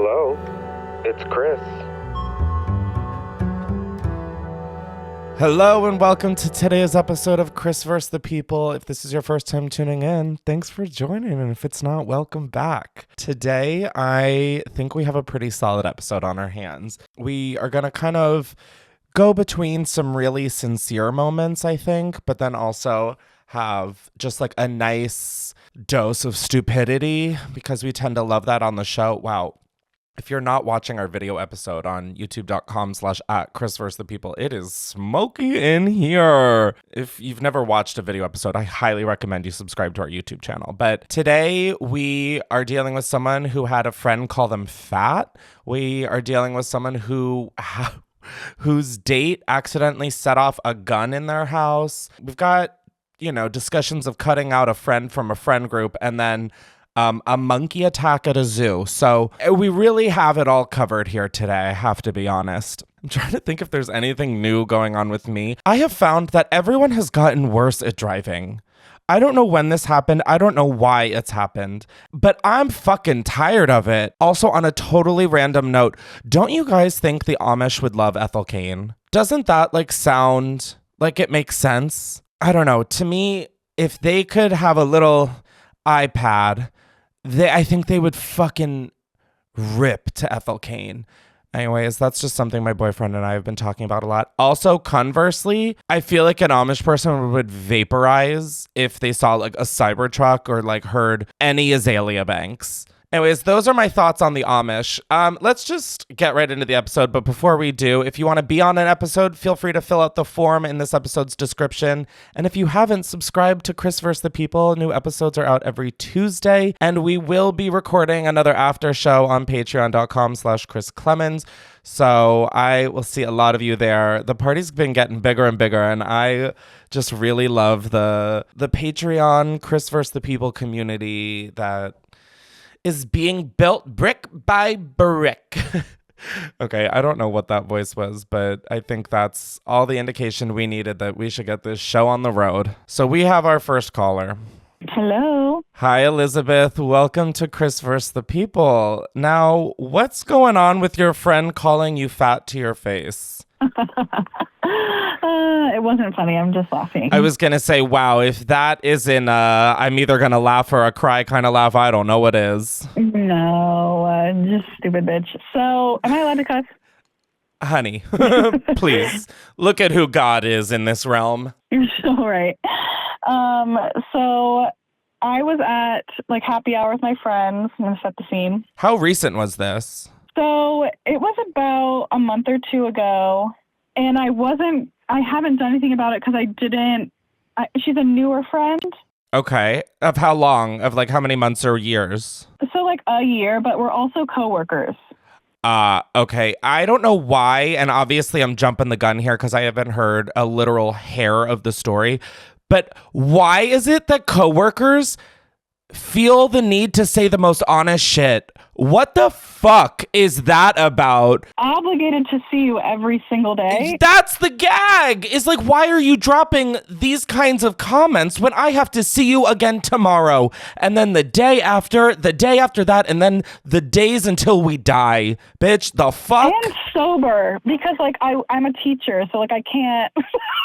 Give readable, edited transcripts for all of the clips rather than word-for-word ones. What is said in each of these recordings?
Hello, it's Chris. Hello and welcome to today's episode of Chris vs. the People. If this is your first time tuning in, thanks for joining. And if it's not, welcome back. Today, I think we have a pretty solid episode on our hands. We are going to kind of go between some really sincere moments, I think, but then also have just like a nice dose of stupidity because we tend to love that on the show. Wow. If you're not watching our video episode on youtube.com/@Chris vs. the People, it is smoky in here. If you've never watched a video episode, I highly recommend you subscribe to our YouTube channel. But today we are dealing with someone who had a friend call them fat. We are dealing with someone whose date accidentally set off a gun in their house. We've got, discussions of cutting out a friend from a friend group and then a monkey attack at a zoo. So we really have it all covered here today, I have to be honest. I'm trying to think if there's anything new going on with me. I have found that everyone has gotten worse at driving. I don't know when this happened. I don't know why it's happened, but I'm fucking tired of it. Also, on a totally random note, don't you guys think the Amish would love Ethel Cain? Doesn't that sound like it makes sense? I don't know. To me, if they could have a little iPad, I think they would fucking rip to Ethel Cain. Anyways, that's just something my boyfriend and I have been talking about a lot. Also, conversely, I feel like an Amish person would vaporize if they saw a Cybertruck or heard any Azalea Banks. Anyways, those are my thoughts on the Amish. Let's just get right into the episode. But before we do, if you want to be on an episode, feel free to fill out the form in this episode's description. And if you haven't subscribed to Chris vs. the People, new episodes are out every Tuesday. And we will be recording another after show on patreon.com/Chris Clemens. So I will see a lot of you there. The party's been getting bigger and bigger, and I just really love the Patreon Chris vs. the People community that is being built brick by brick. Okay, I don't know what that voice was, but I think that's all the indication we needed that we should get this show on the road. So we have our first caller. Hello. Hi, Elizabeth. Welcome to Chris vs. the People. Now, what's going on with your friend calling you fat to your face? It wasn't funny. I'm just laughing. I was going to say, wow, if that isn't I'm either going to laugh or a cry kind of laugh, I don't know what is. No, just stupid bitch. So, am I allowed to cuss? Honey, please, look at who God is in this realm. You're so right. So, I was at happy hour with my friends. I'm going to set the scene. How recent was this? So, it was about a month or two ago, and I haven't done anything about it because she's a newer friend. Okay. Of how long? Of how many months or years? So a year, but we're also coworkers. Okay. I don't know why, and obviously I'm jumping the gun here because I haven't heard a literal hair of the story, but why is it that coworkers feel the need to say the most honest shit? What the fuck is that about? Obligated to see you every single day. That's the gag. Is why are you dropping these kinds of comments when I have to see you again tomorrow? And then the day after that, and then the days until we die. Bitch, the fuck? And sober, because I'm a teacher, so I can't.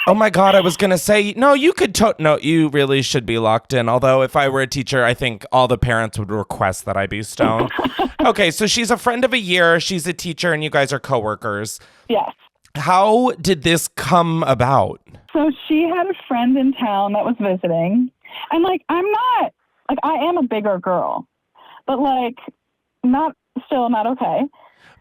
Oh my God, I was going to say, no, you could, no, you really should be locked in. Although if I were a teacher, I think all the parents would request that I be stoned. Okay, so she's a friend of a year, she's a teacher, and you guys are coworkers. Yes. How did this come about? So she had a friend in town that was visiting, and I'm not, I am a bigger girl, but not okay.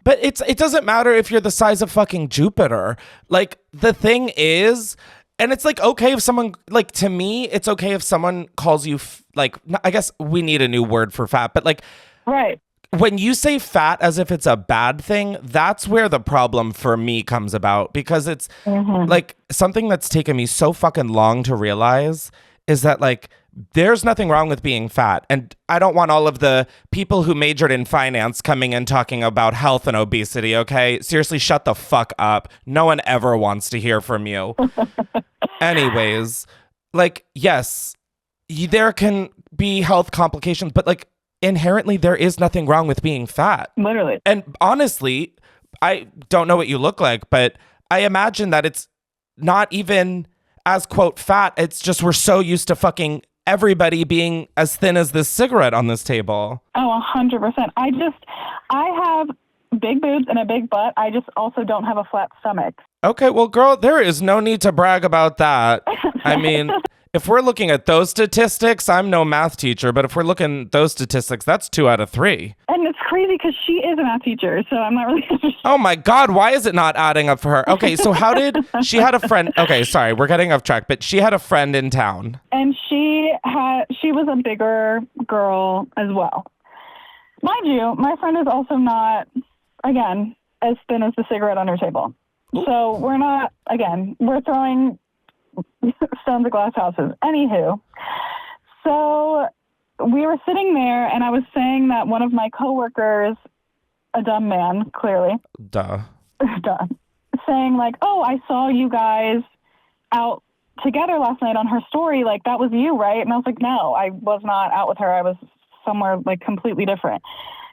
But it doesn't matter if you're the size of fucking Jupiter. The thing is, and it's okay if someone, to me, it's okay if someone calls you, I guess we need a new word for fat, but right. When you say fat as if it's a bad thing, that's where the problem for me comes about, because it's something that's taken me so fucking long to realize is that there's nothing wrong with being fat. And I don't want all of the people who majored in finance coming in talking about health and obesity, okay? Seriously, shut the fuck up. No one ever wants to hear from you. Anyways, yes, there can be health complications, but inherently there is nothing wrong with being fat. Literally. And honestly, I don't know what you look like, but I imagine that it's not even as, quote, fat. It's just we're so used to fucking everybody being as thin as this cigarette on this table. Oh, 100%. I have big boobs and a big butt. I just also don't have a flat stomach. Okay, well, girl, there is no need to brag about that. I mean, if we're looking at those statistics, I'm no math teacher, but if we're looking at those statistics, that's 2 out of 3. And it's crazy because she is a math teacher, so I'm not really Oh my God, why is it not adding up for her? Okay, so how did she had a friend? Okay, sorry, we're getting off track, but she had a friend in town. And she was a bigger girl as well. Mind you, my friend is also not, again, as thin as the cigarette on her table. So we're throwing stones at glass houses. Anywho, so we were sitting there and I was saying that one of my coworkers, a dumb man, clearly. Duh. Saying like, oh, I saw you guys out together last night on her story. Like, that was you, right? And I was like, no, I was not out with her. I was somewhere like completely different.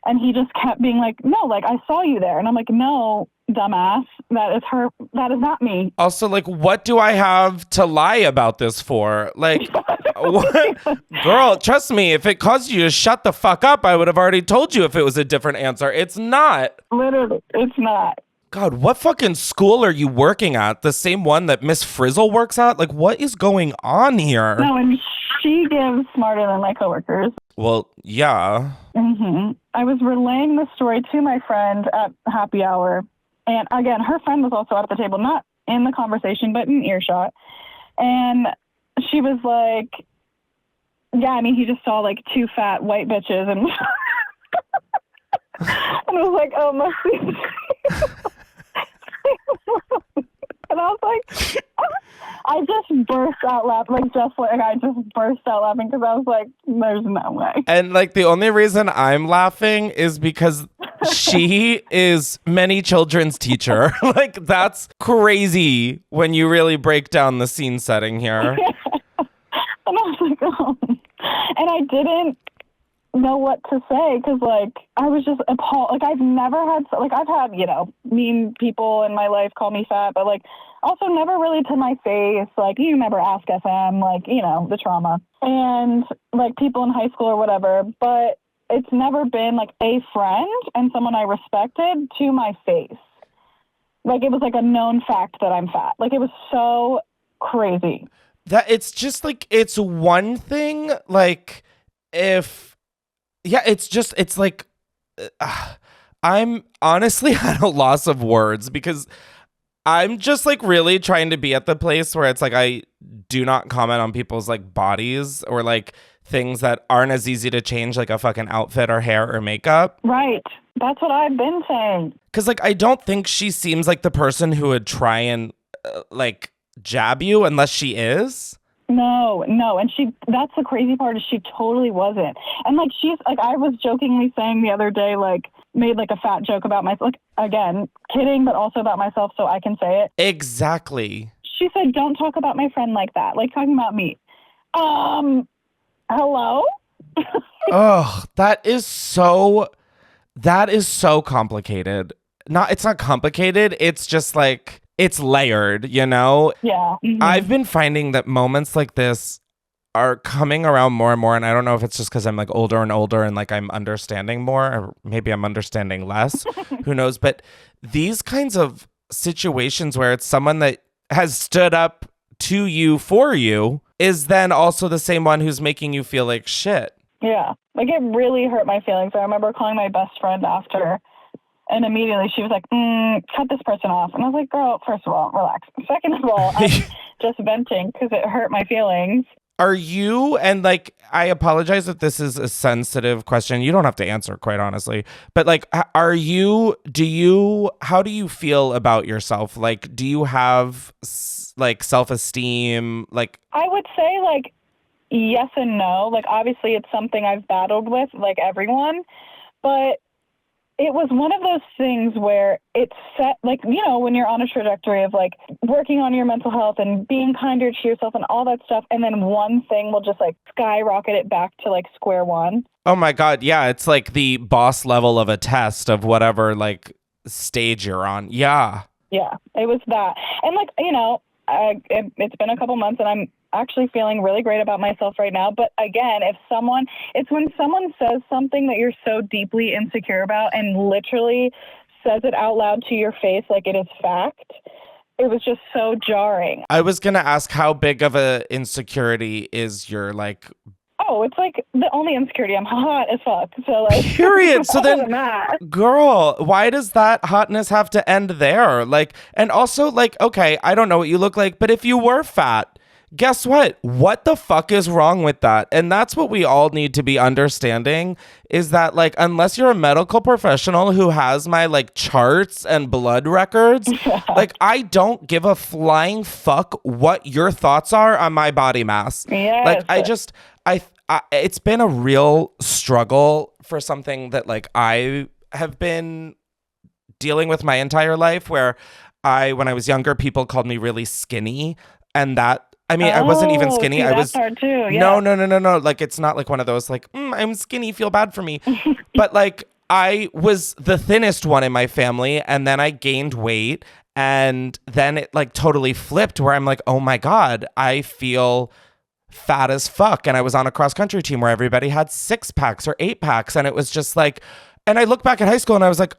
And he just kept being like, no, like I saw you there. And I'm like, no, dumbass, that is her. That is not me. Also, like, what do I have to lie about this for? Like, what? Girl, trust me, if it caused you to shut the fuck up, I would have already told you if it was a different answer. It's not. Literally, it's not. God, what fucking school are you working at? The same one that Miss Frizzle works at? Like, what is going on here? No, and she gives smarter than my coworkers. Well, yeah. Mm-hmm. I was relaying the story to my friend at happy hour. And again, her friend was also at the table, not in the conversation, but in earshot. And she was like, yeah, I mean, he just saw like 2 fat white bitches. And, and I was like, oh, my. And I was like, I just burst out laughing, I just burst out laughing because I was like, there's no way. And like the only reason I'm laughing is because she is many children's teacher. Like, that's crazy when you really break down the scene setting here. And I was like, oh. And I didn't know what to say because like I was just appalled. Like, I've never had, like, I've had, mean people in my life call me fat, but like also never really to my face. Like, you never ask FM, like, the trauma, and like people in high school or whatever, but it's never been like a friend and someone I respected to my face. Like, it was like a known fact that I'm fat. Like, it was so crazy. That it's just like, it's one thing, like, it's like, I'm honestly at a loss of words because I'm just like really trying to be at the place where it's like, I do not comment on people's like bodies or like things that aren't as easy to change, like a fucking outfit or hair or makeup. Right. That's what I've been saying. Because like, I don't think she seems like the person who would try and like jab you unless she is. No. And that's the crazy part is she totally wasn't. And like, she's like, I was jokingly saying the other day, like, made like a fat joke about myself. Like, again, kidding, but also about myself so I can say it. Exactly. She said, don't talk about my friend like that. Like, talking about me. Hello? Oh, that is so complicated. It's not complicated. It's just like, it's layered, Yeah. Mm-hmm. I've been finding that moments like this are coming around more and more. And I don't know if it's just because I'm like older and older and like I'm understanding more, or maybe I'm understanding less. Who knows? But these kinds of situations where it's someone that has stood up to you for you is then also the same one who's making you feel like shit. Yeah. Like, it really hurt my feelings. I remember calling my best friend after, and immediately she was like, cut this person off. And I was like, girl, first of all, relax. Second of all, I'm just venting because it hurt my feelings. Are you, and like, I apologize if this is a sensitive question. You don't have to answer, quite honestly. But like, how do you feel about yourself? Like, do you have like self-esteem? Like, I would say like yes and no. Like, obviously it's something I've battled with, like everyone, but it was one of those things where it's set, like, when you're on a trajectory of like working on your mental health and being kinder to yourself and all that stuff, and then one thing will just like skyrocket it back to like square one. Oh my God. Yeah. It's like the boss level of a test of whatever like stage you're on. Yeah. Yeah, it was that. And like, it's been a couple months and I'm actually feeling really great about myself right now. But again, it's when someone says something that you're so deeply insecure about and literally says it out loud to your face like it is fact. It was just so jarring. I was going to ask, how big of a insecurity is your like... Oh, it's like the only insecurity. I'm hot as fuck. So like, period. So then, that. girl, why does that hotness have to end there? Like, and also like, okay, I don't know what you look like, but if you were fat, guess what? What the fuck is wrong with that? And that's what we all need to be understanding, is that like, unless you're a medical professional who has my like charts and blood records, like I don't give a flying fuck what your thoughts are on my body mass. Yes. Like it's been a real struggle for something that like I have been dealing with my entire life, where when I was younger, people called me really skinny, and that, I mean, I wasn't even skinny. I was part too, yeah. No. Like, it's not like one of those like, I'm skinny, feel bad for me. But like, I was the thinnest one in my family, and then I gained weight, and then it like totally flipped where I'm like, oh my God, I feel fat as fuck. And I was on a cross country team where everybody had 6-packs or 8-packs. And it was just like, and I look back at high school and I was like,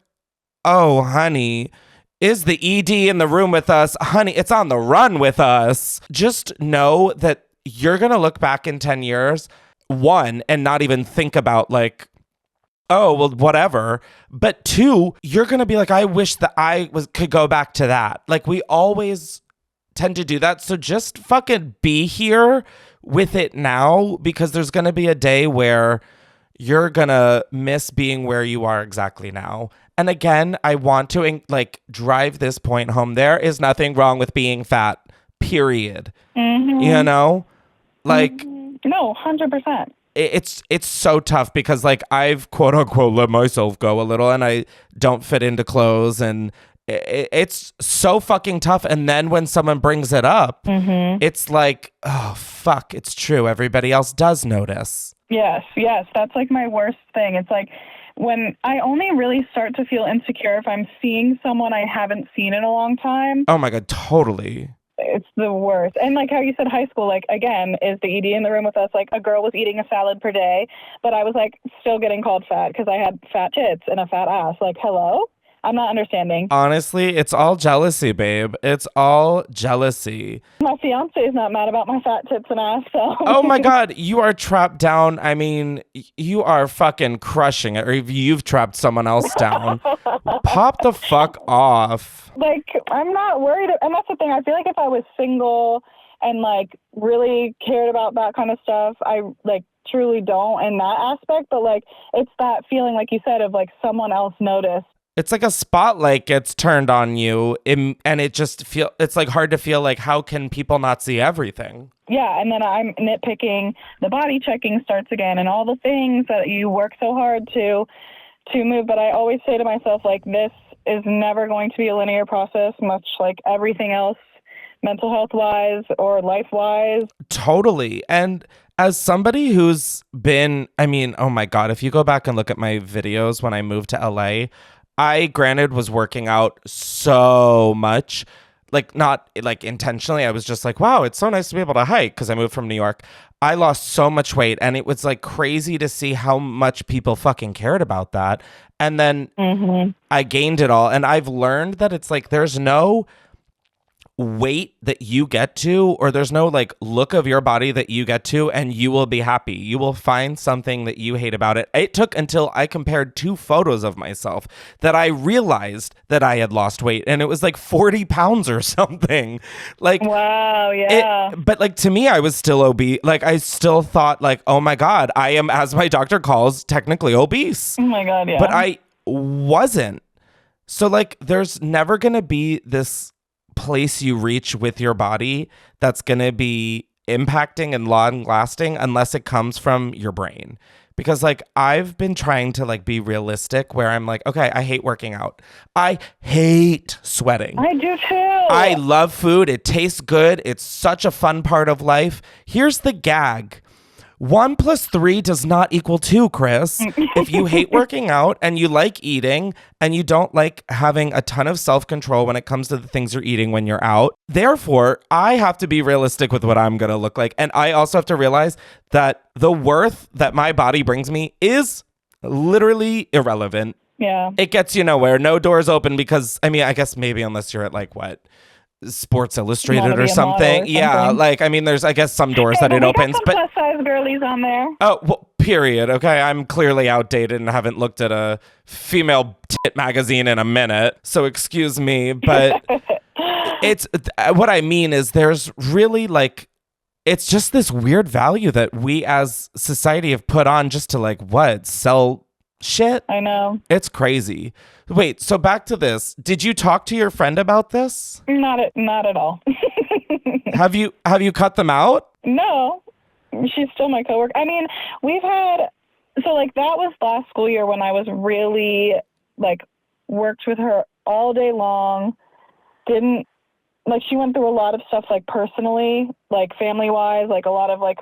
oh, honey, is the ED in the room with us? Honey, it's on the run with us. Just know that you're going to look back in 10 years, one, and not even think about like, oh, well, whatever. But two, you're going to be like, I wish that could go back to that. Like, we always tend to do that. So just fucking be here with it now, because there's going to be a day where you're going to miss being where you are exactly now. And again, I want to like drive this point home. There is nothing wrong with being fat, period. Mm-hmm. You know, like, no, 100%. It's so tough because like I've quote unquote let myself go a little, and I don't fit into clothes, and it's so fucking tough. And then when someone brings it up, it's like, oh fuck, it's true. Everybody else does notice. Yes. That's like my worst thing. It's like when I only really start to feel insecure if I'm seeing someone I haven't seen in a long time. Oh my God, totally. It's the worst. And like how you said high school, like again, is the ED in the room with us? Like a girl was eating a salad per day, but I was like still getting called fat because I had fat tits and a fat ass. Like, hello? I'm not understanding. Honestly, it's all jealousy, babe. It's all jealousy. My fiance is not mad about my fat tits and ass, so. Oh my God, you are trapped down. I mean, you are fucking crushing it. Or you've trapped someone else down. Pop the fuck off. Like, I'm not worried. And that's the thing. I feel like if I was single and like really cared about that kind of stuff, I like truly don't in that aspect. But like, it's that feeling, like you said, of like someone else noticed. It's like a spotlight gets turned on you, and it just it's like hard to feel like, how can people not see everything? Yeah, and then I'm nitpicking, the body checking starts again, and all the things that you work so hard to move. But I always say to myself, like, this is never going to be a linear process, much like everything else, mental health wise or life wise. Totally. And as somebody who's been, I mean, oh my God, if you go back and look at my videos when I moved to LA, I, granted, was working out so much, like not like intentionally. I was just like, wow, it's so nice to be able to hike because I moved from New York. I lost so much weight, and it was like crazy to see how much people fucking cared about that. And then I gained it all. And I've learned that it's like, there's no weight that you get to, or there's no like look of your body that you get to, and you will be happy. You will find something that you hate about it. It took until I compared 2 photos of myself that I realized that I had lost weight, and it was like 40 pounds or something. Like, wow, yeah. But like, to me, I was still obese. Like, I still thought like, oh my God, I am, as my doctor calls, technically obese. Oh my God, yeah. But I wasn't. So like, there's never gonna be this place you reach with your body that's going to be impacting and long lasting unless it comes from your brain. Because like, I've been trying to like be realistic, where I'm like, okay, I hate working out. I hate sweating. I do too. I love food. It tastes good. It's such a fun part of life. Here's the gag. 1 plus 3 does not equal 2, Chris. If you hate working out and you like eating and you don't like having a ton of self-control when it comes to the things you're eating when you're out, therefore, I have to be realistic with what I'm going to look like. And I also have to realize that the worth that my body brings me is literally irrelevant. Yeah. It gets you nowhere. No doors open because, I mean, I guess maybe unless you're at like what? Sports Illustrated or something. Yeah, like I mean, there's I guess some doors that it opens, but plus size girlies on there. Oh, well, period. Okay, I'm clearly outdated and haven't looked at a female tit magazine in a minute, so excuse me. But it's what I mean is there's really like it's just this weird value that we as society have put on just to like what sell shit. I know. It's crazy. Wait, so back to this. Did you talk to your friend about this? Not at all. Have you cut them out? No. She's still my coworker. I mean, we've had so like that was last school year when I was really like worked with her all day long. Didn't like she went through a lot of stuff like personally, like family-wise, like a lot of like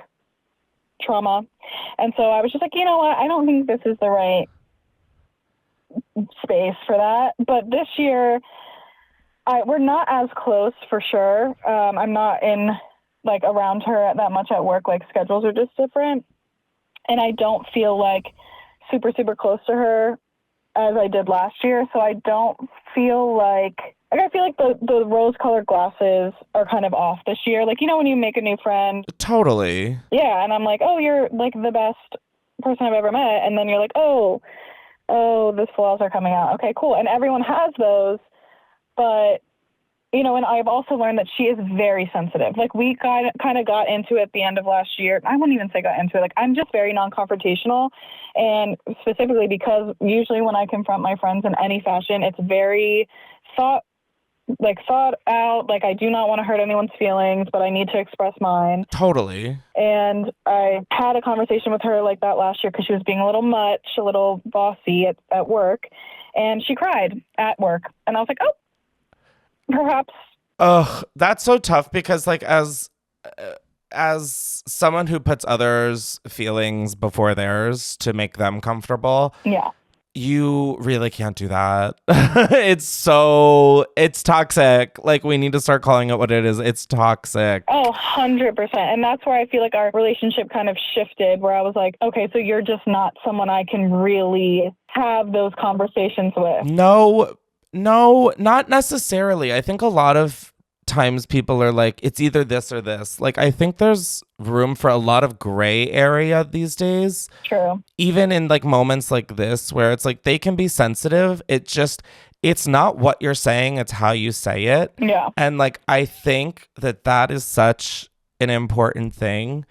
trauma. And so I was just like, you know what? I don't think this is the right space for that. But this year, we're not as close for sure. I'm not in like around her that much at work. Like schedules are just different. And I don't feel like super, super close to her as I did last year. So I don't feel like I feel like the rose-colored glasses are kind of off this year. Like, you know, when you make a new friend. Totally. Yeah, and I'm like, oh, you're like the best person I've ever met. And then you're like, oh, the flaws are coming out. Okay, cool. And everyone has those. But, you know, and I've also learned that she is very sensitive. Like, we kind of got into it at the end of last year. I wouldn't even say got into it. Like, I'm just very non-confrontational. And specifically because usually when I confront my friends in any fashion, it's very thought out. Like, I do not want to hurt anyone's feelings, but I need to express mine. Totally. And I had a conversation with her like that last year because she was being a little much, a little bossy at work. And she cried at work. And I was like, oh, perhaps. Ugh, that's so tough because like as someone who puts others' feelings before theirs to make them comfortable. Yeah. You really can't do that. It's toxic. Like, we need to start calling it what it is. It's toxic. Oh, 100%. And that's where I feel like our relationship kind of shifted, where I was like, okay, so you're just not someone I can really have those conversations with. No, not necessarily. I think a lot of times people are like, it's either this or this. Like, I think there's room for a lot of gray area these days. True. Even in like moments like this where it's like they can be sensitive. It's not what you're saying, it's how you say it. Yeah. And like, I think that is such an important thing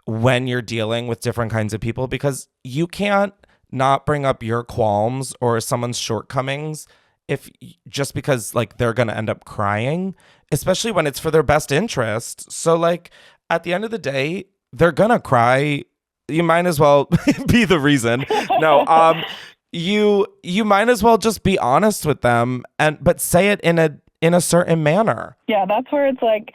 when you're dealing with different kinds of people, because you can't not bring up your qualms or someone's shortcomings if just because like they're going to end up crying, especially when it's for their best interest. So like at the end of the day, they're going to cry. You might as well be the reason. No, you might as well just be honest with them but say it in a certain manner. Yeah, that's where it's like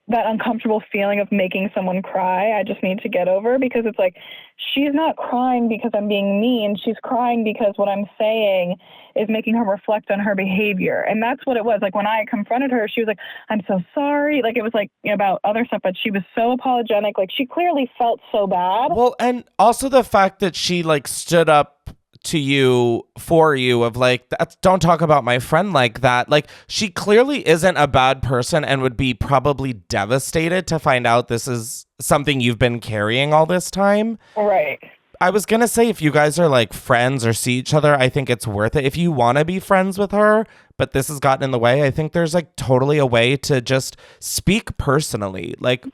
that uncomfortable feeling of making someone cry, I just need to get over, because it's like, she's not crying because I'm being mean. She's crying because what I'm saying is making her reflect on her behavior. And that's what it was. Like, when I confronted her, she was like, I'm so sorry. Like, it was like about other stuff, but she was so apologetic. Like, she clearly felt so bad. Well, and also the fact that she like stood up to you for you of like, don't talk about my friend like that. Like, she clearly isn't a bad person and would be probably devastated to find out this is something you've been carrying all this time. Right. I was gonna say, if you guys are like friends or see each other, I think it's worth it. If you want to be friends with her, but this has gotten in the way, I think there's like totally a way to just speak personally. Like,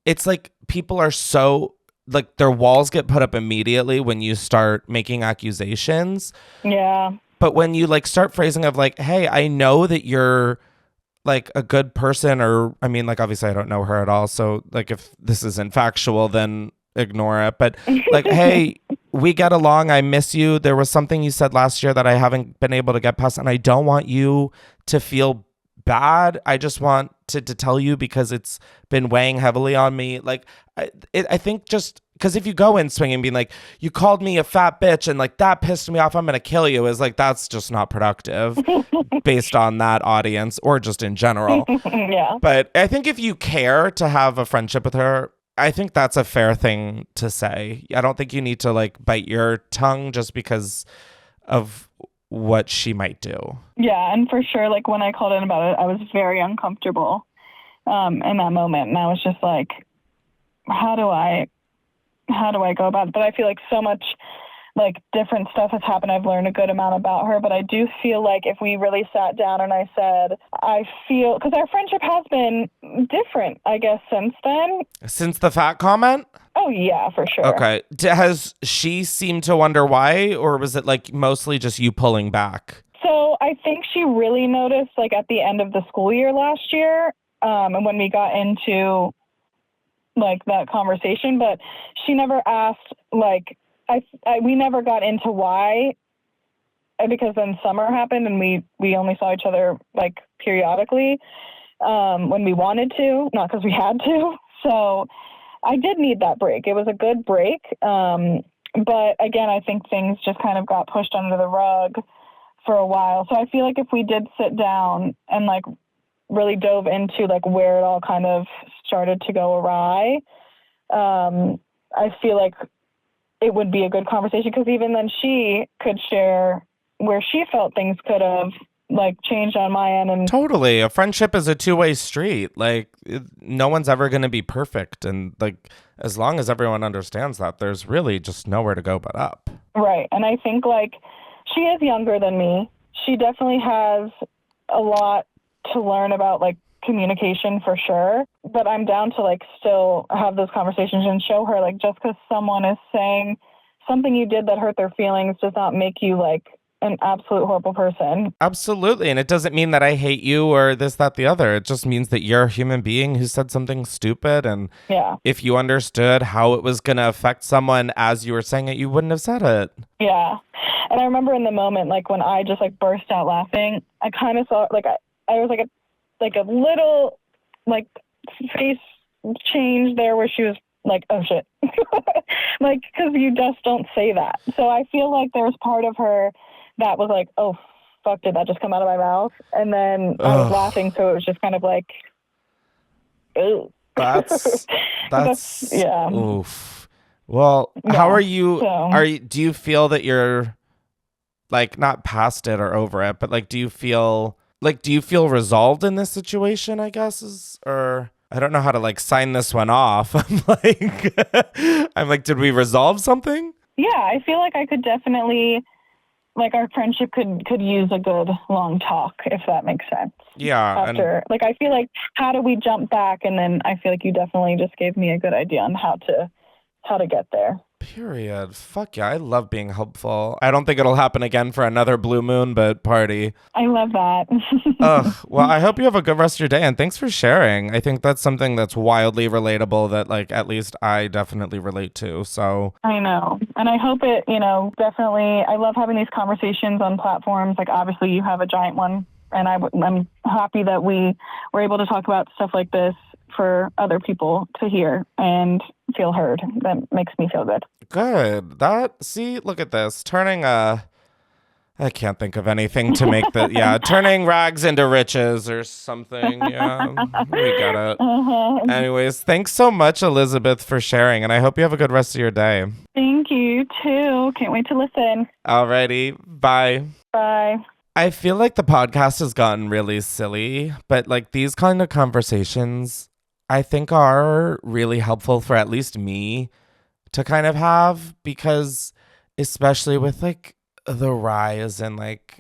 it's like people are so, like, their walls get put up immediately when you start making accusations. Yeah. But when you like start phrasing of like, hey, I know that you're like a good person, or I mean, like, obviously I don't know her at all. So like, if this isn't factual, then ignore it. But like, hey, we get along. I miss you. There was something you said last year that I haven't been able to get past, and I don't want you to feel bad. I just wanted to tell you because it's been weighing heavily on me. Like, I think just because if you go in swinging being like, you called me a fat bitch and like that pissed me off, I'm going to kill you, is like, that's just not productive based on that audience or just in general. Yeah. But I think if you care to have a friendship with her, I think that's a fair thing to say. I don't think you need to like bite your tongue just because of what she might do. Yeah, and for sure, like when I called in about it, I was very uncomfortable in that moment, and I was just like, how do I go about it? But I feel like so much like different stuff has happened. I've learned a good amount about her, but I do feel like if we really sat down and I said, I feel, because our friendship has been different, I guess, since then. Since the fat comment? Oh, yeah, for sure. Okay. Has she seemed to wonder why, or was it like mostly just you pulling back? So I think she really noticed like at the end of the school year last year, and when we got into like that conversation, but she never asked, like, we never got into why, because then summer happened and we only saw each other like periodically when we wanted to, not because we had to. So I did need that break. It was a good break. But again, I think things just kind of got pushed under the rug for a while. So I feel like if we did sit down and like really dove into like where it all kind of started to go awry, I feel like it would be a good conversation, because even then she could share where she felt things could have like changed on my end. And totally, a friendship is a two-way street. Like no one's ever going to be perfect, and like as long as everyone understands that, there's really just nowhere to go but up. Right. And I think like she is younger than me. She definitely has a lot to learn about like communication for sure, but I'm down to like still have those conversations and show her like just because someone is saying something you did that hurt their feelings does not make you like an absolute horrible person. Absolutely. And it doesn't mean that I hate you or this, that, the other. It just means that you're a human being who said something stupid. And yeah, if you understood how it was going to affect someone as you were saying it, you wouldn't have said it. Yeah. And I remember in the moment, like when I just like burst out laughing, I kind of saw like I was like a little like face change there where she was like, oh shit. Like, because you just don't say that. So I feel like there's part of her that was like, oh fuck, did that just come out of my mouth? And then I was laughing, so it was just kind of like, ooh. That's yeah. Oof. Well, Yeah, how are you? so. Do you feel that you're like not past it or over it, but like do you feel resolved in this situation, I guess, or I don't know how to like sign this one off. I'm like, did we resolve something? Yeah, I feel like I could definitely, like our friendship could use a good long talk, if that makes sense. Yeah. Like, I feel like, how do we jump back? And then I feel like you definitely just gave me a good idea on how to get there. Period. Fuck yeah, I love being helpful. I don't think it'll happen again for another blue moon, but party. I love that. Ugh. Well, I hope you have a good rest of your day, and thanks for sharing. I think that's something that's wildly relatable that, like, at least I definitely relate to, so. I know. And I hope it, definitely, I love having these conversations on platforms. Like, obviously, you have a giant one, and I'm happy that we were able to talk about stuff like this for other people to hear and feel heard. That makes me feel good. Good. Look at this. I can't think of anything to make that. Yeah, turning rags into riches or something. Yeah, we got it. Uh-huh. Anyways, thanks so much, Elizabeth, for sharing, and I hope you have a good rest of your day. Thank you, too. Can't wait to listen. Alrighty, bye. Bye. I feel like the podcast has gotten really silly, but like these kind of conversations, I think are really helpful for at least me to kind of have, because especially with like the rise in like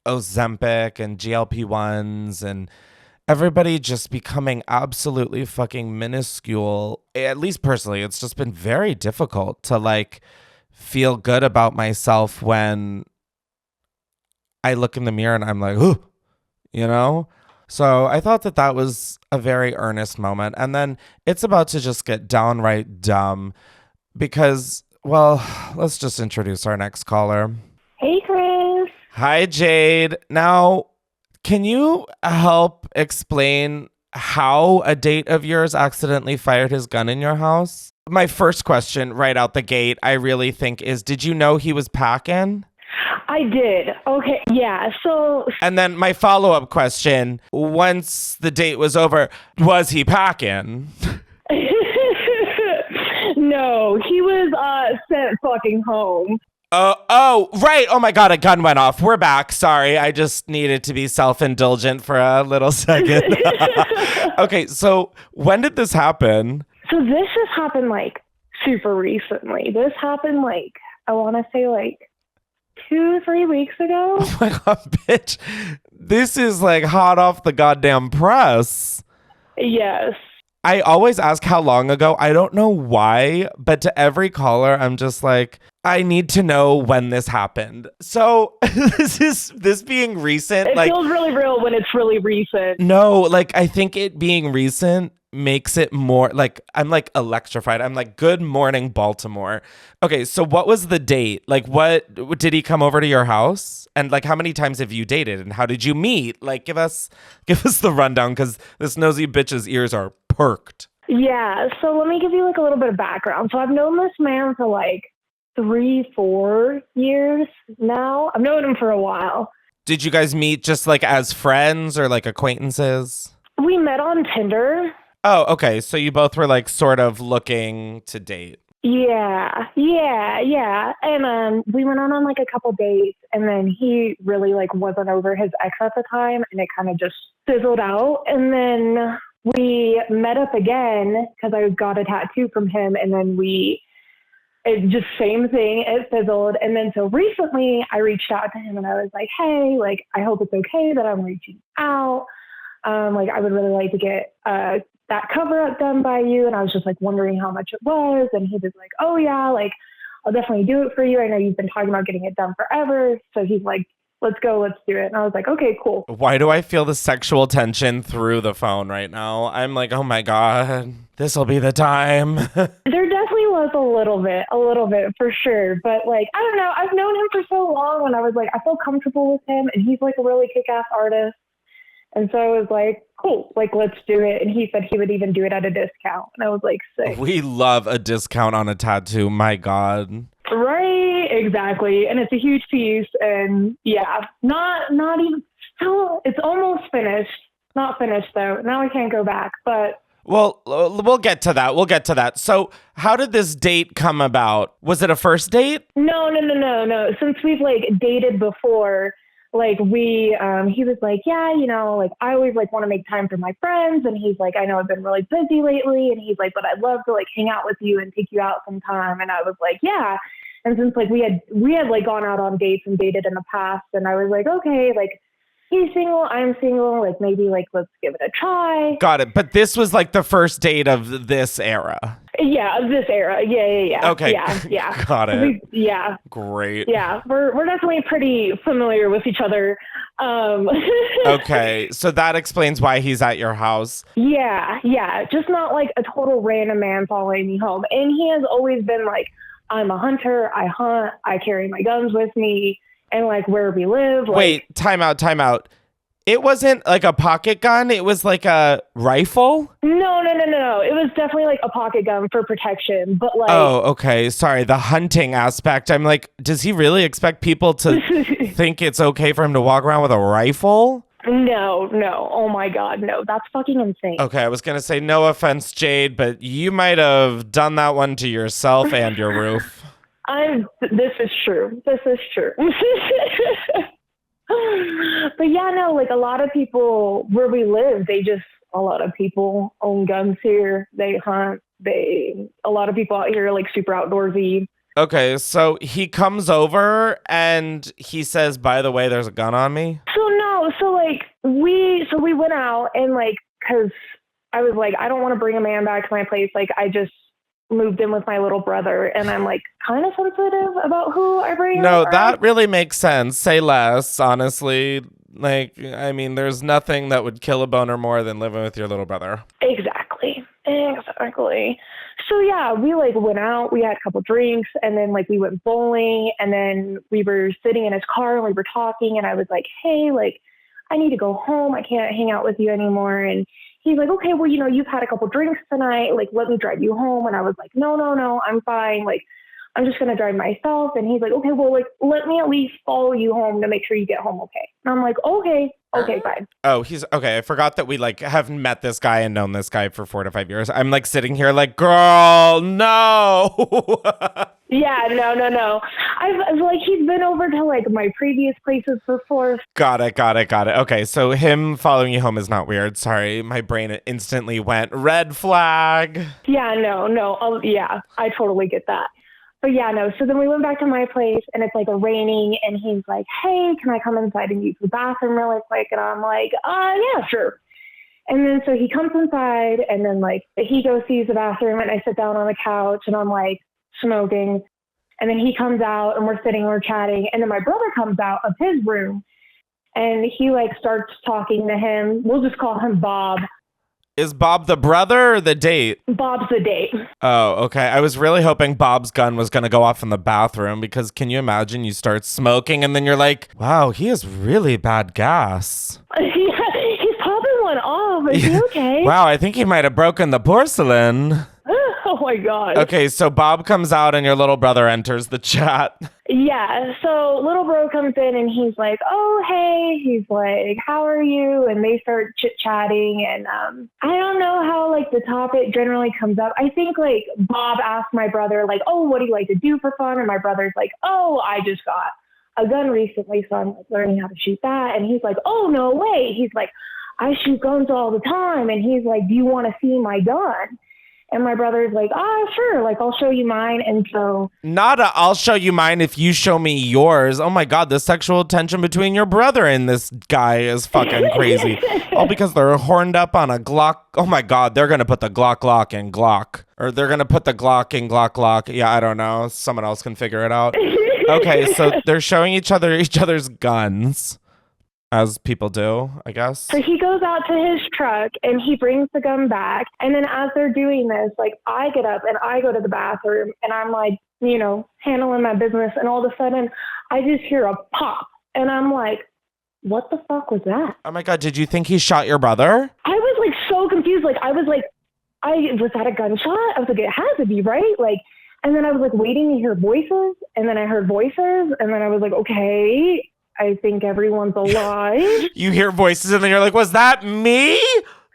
Ozempic and GLP-1s and everybody just becoming absolutely fucking minuscule, at least personally, it's just been very difficult to like feel good about myself when I look in the mirror and I'm like, ooh, So I thought that was a very earnest moment. And then it's about to just get downright dumb because, well, let's just introduce our next caller. Hey, Chris. Hi, Jade. Now, Can you help explain how a date of yours accidentally fired his gun in your house? My first question right out the gate, I really think is, did you know he was packing? I did. Okay, yeah. So And then my follow-up question, once the date was over, was he packing? no, he was sent fucking home. Right. Oh my God, a gun went off. We're back. Sorry. I just needed to be self-indulgent for a little second. Okay, so when did this happen? So this just happened like super recently. This happened like I want to say like 2-3 weeks ago. Oh my God, bitch. This is like hot off the goddamn press. Yes. I always ask how long ago. I don't know why, but to every caller, I'm just like, I need to know when this happened. So this being recent. It feels really real when it's really recent. No, like I think it being recent makes it more like I'm like electrified. I'm like, good morning, Baltimore. Okay, so what was the date? Like, what did he come over to your house? And like, how many times have you dated? And how did you meet? Like, give us the rundown, because this nosy bitch's ears are perked. Yeah. So let me give you like a little bit of background. So I've known this man for like 3-4 years now. I've known him for a while. Did you guys meet just like as friends or like acquaintances? We met on Tinder. Oh, okay. So you both were like sort of looking to date. Yeah. And we went on like a couple dates, and then he really like wasn't over his ex at the time, and it kind of just fizzled out. And then we met up again because I got a tattoo from him, and then it just same thing, it fizzled. And then so recently I reached out to him and I was like, hey, like, I hope it's okay that I'm reaching out. Like, I would really like to get that cover up done by you. And I was just like wondering how much it was. And he was like, oh yeah, like, I'll definitely do it for you. I know you've been talking about getting it done forever. So he's like, let's go, let's do it. And I was like, okay, cool. Why do I feel the sexual tension through the phone right now? I'm like, oh my God, this will be the time. There definitely was a little bit for sure. But like, I don't know, I've known him for so long, and I was like, I feel comfortable with him, and he's like a really kick-ass artist. And so I was like, cool, like, let's do it. And he said he would even do it at a discount. And I was like, sick. We love a discount on a tattoo. My God. Right, exactly. And it's a huge piece. And yeah, not even, still, it's almost finished. Not finished though. Now I can't go back, but. Well, we'll get to that. So how did this date come about? Was it a first date? No. Since we've like dated before, like he was like, yeah, you know, like I always like want to make time for my friends. And he's like, I know I've been really busy lately. And he's like, but I'd love to like hang out with you and take you out sometime. And I was like, yeah. And since like we had like gone out on dates and dated in the past, and I was like, okay, like he's single, I'm single, like maybe like let's give it a try. Got it. But this was like the first date of this era. Yeah, of this era. Yeah. Okay. Yeah. Got it. Yeah. Great. Yeah, we're definitely pretty familiar with each other. Okay, so that explains why he's at your house. Yeah. Just not like a total random man following me home. And he has always been like, I'm a hunter, I hunt, I carry my guns with me, and like where we live. Like, wait, time out. It wasn't like a pocket gun, it was like a rifle? No. It was definitely like a pocket gun for protection, but like. Oh, okay. Sorry, the hunting aspect. I'm like, does he really expect people to think it's okay for him to walk around with a rifle? No. Oh my God, no. That's fucking insane. Okay, I was going to say no offense, Jade, but you might have done that one to yourself and your roof. This is true. But yeah, no, like a lot of people where we live, a lot of people own guns here. They hunt. A lot of people out here are like super outdoorsy. Okay, so he comes over and he says, by the way, there's a gun on me. So we went out, and like, cause I was like, I don't want to bring a man back to my place. Like, I just moved in with my little brother, and I'm like kind of sensitive about who I bring. No, that really makes sense. Say less, honestly. Like, I mean, there's nothing that would kill a boner more than living with your little brother. Exactly. So yeah, we like went out, we had a couple drinks, and then like we went bowling, and then we were sitting in his car and we were talking, and I was like, hey, like, I need to go home. I can't hang out with you anymore. And he's like, okay, well, you've had a couple drinks tonight. Like, let me drive you home. And I was like, no, I'm fine. Like, I'm just going to drive myself. And he's like, okay, well, like, let me at least follow you home to make sure you get home okay. And I'm like, okay, fine. Oh, he's okay. I forgot that we like haven't met this guy and known this guy for 4 to 5 years. I'm like sitting here like, girl, no. Yeah, no. I've like, he's been over to like my previous places before. Got it. Okay, so him following you home is not weird. Sorry, my brain instantly went red flag. Yeah, no. Yeah, I totally get that. But yeah, no. So then we went back to my place and it's like raining and he's like, hey, can I come inside and use the bathroom really quick? And I'm like, yeah, sure. And then so he comes inside and then like he goes to use the bathroom and I sit down on the couch and I'm like smoking. And then he comes out and we're chatting. And then my brother comes out of his room and he like starts talking to him. We'll just call him Bob. Is Bob the brother or the date? Bob's the date. Oh, okay. I was really hoping Bob's gun was going to go off in the bathroom because can you imagine you start smoking and then you're like, wow, he has really bad gas. Yeah, he's popping one off. Is he okay? Wow, I think he might have broken the porcelain. Oh my God. Okay, so Bob comes out and your little brother enters the chat. Yeah, so little bro comes in and he's like, oh, hey, he's like, how are you? And they start chit-chatting and I don't know how like the topic generally comes up. I think like Bob asked my brother like, oh, what do you like to do for fun? And my brother's like, oh, I just got a gun recently, so I'm like learning how to shoot that. And he's like, oh, no way. He's like, I shoot guns all the time. And he's like, do you want to see my gun? And my brother's like, sure, like, I'll show you mine. And so... I'll show you mine if you show me yours. Oh my God, the sexual tension between your brother and this guy is fucking crazy. All because they're horned up on a Glock. Oh my God, they're going to put the Glock in Glock. Or they're going to put the Glock in Glock. Yeah, I don't know. Someone else can figure it out. Okay, so they're showing each other's guns. As people do, I guess. So he goes out to his truck and he brings the gun back. And then as they're doing this, like I get up and I go to the bathroom and I'm like, handling my business. And all of a sudden I just hear a pop and I'm like, what the fuck was that? Oh my God, did you think he shot your brother? I was like so confused. Like I was like, was that a gunshot? I was like, it has to be, right? Like, and then I was like waiting to hear voices and then I heard voices and then I was like, okay, I think everyone's alive. You hear voices and then you're like, was that me?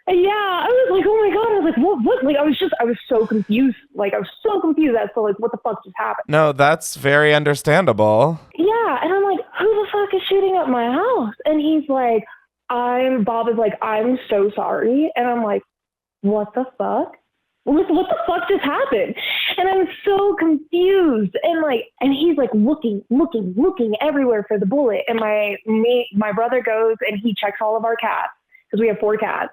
Yeah, I was like, oh my God. I was like, what? Like, I was so confused. Like, I was so confused as to like, what the fuck just happened? No, that's very understandable. Yeah. And I'm like, who the fuck is shooting up my house? And he's like, Bob is like, I'm so sorry. And I'm like, what the fuck? What the fuck just happened? And I'm so confused. And he's like looking everywhere for the bullet. And my brother goes and he checks all of our cats because we have 4 cats.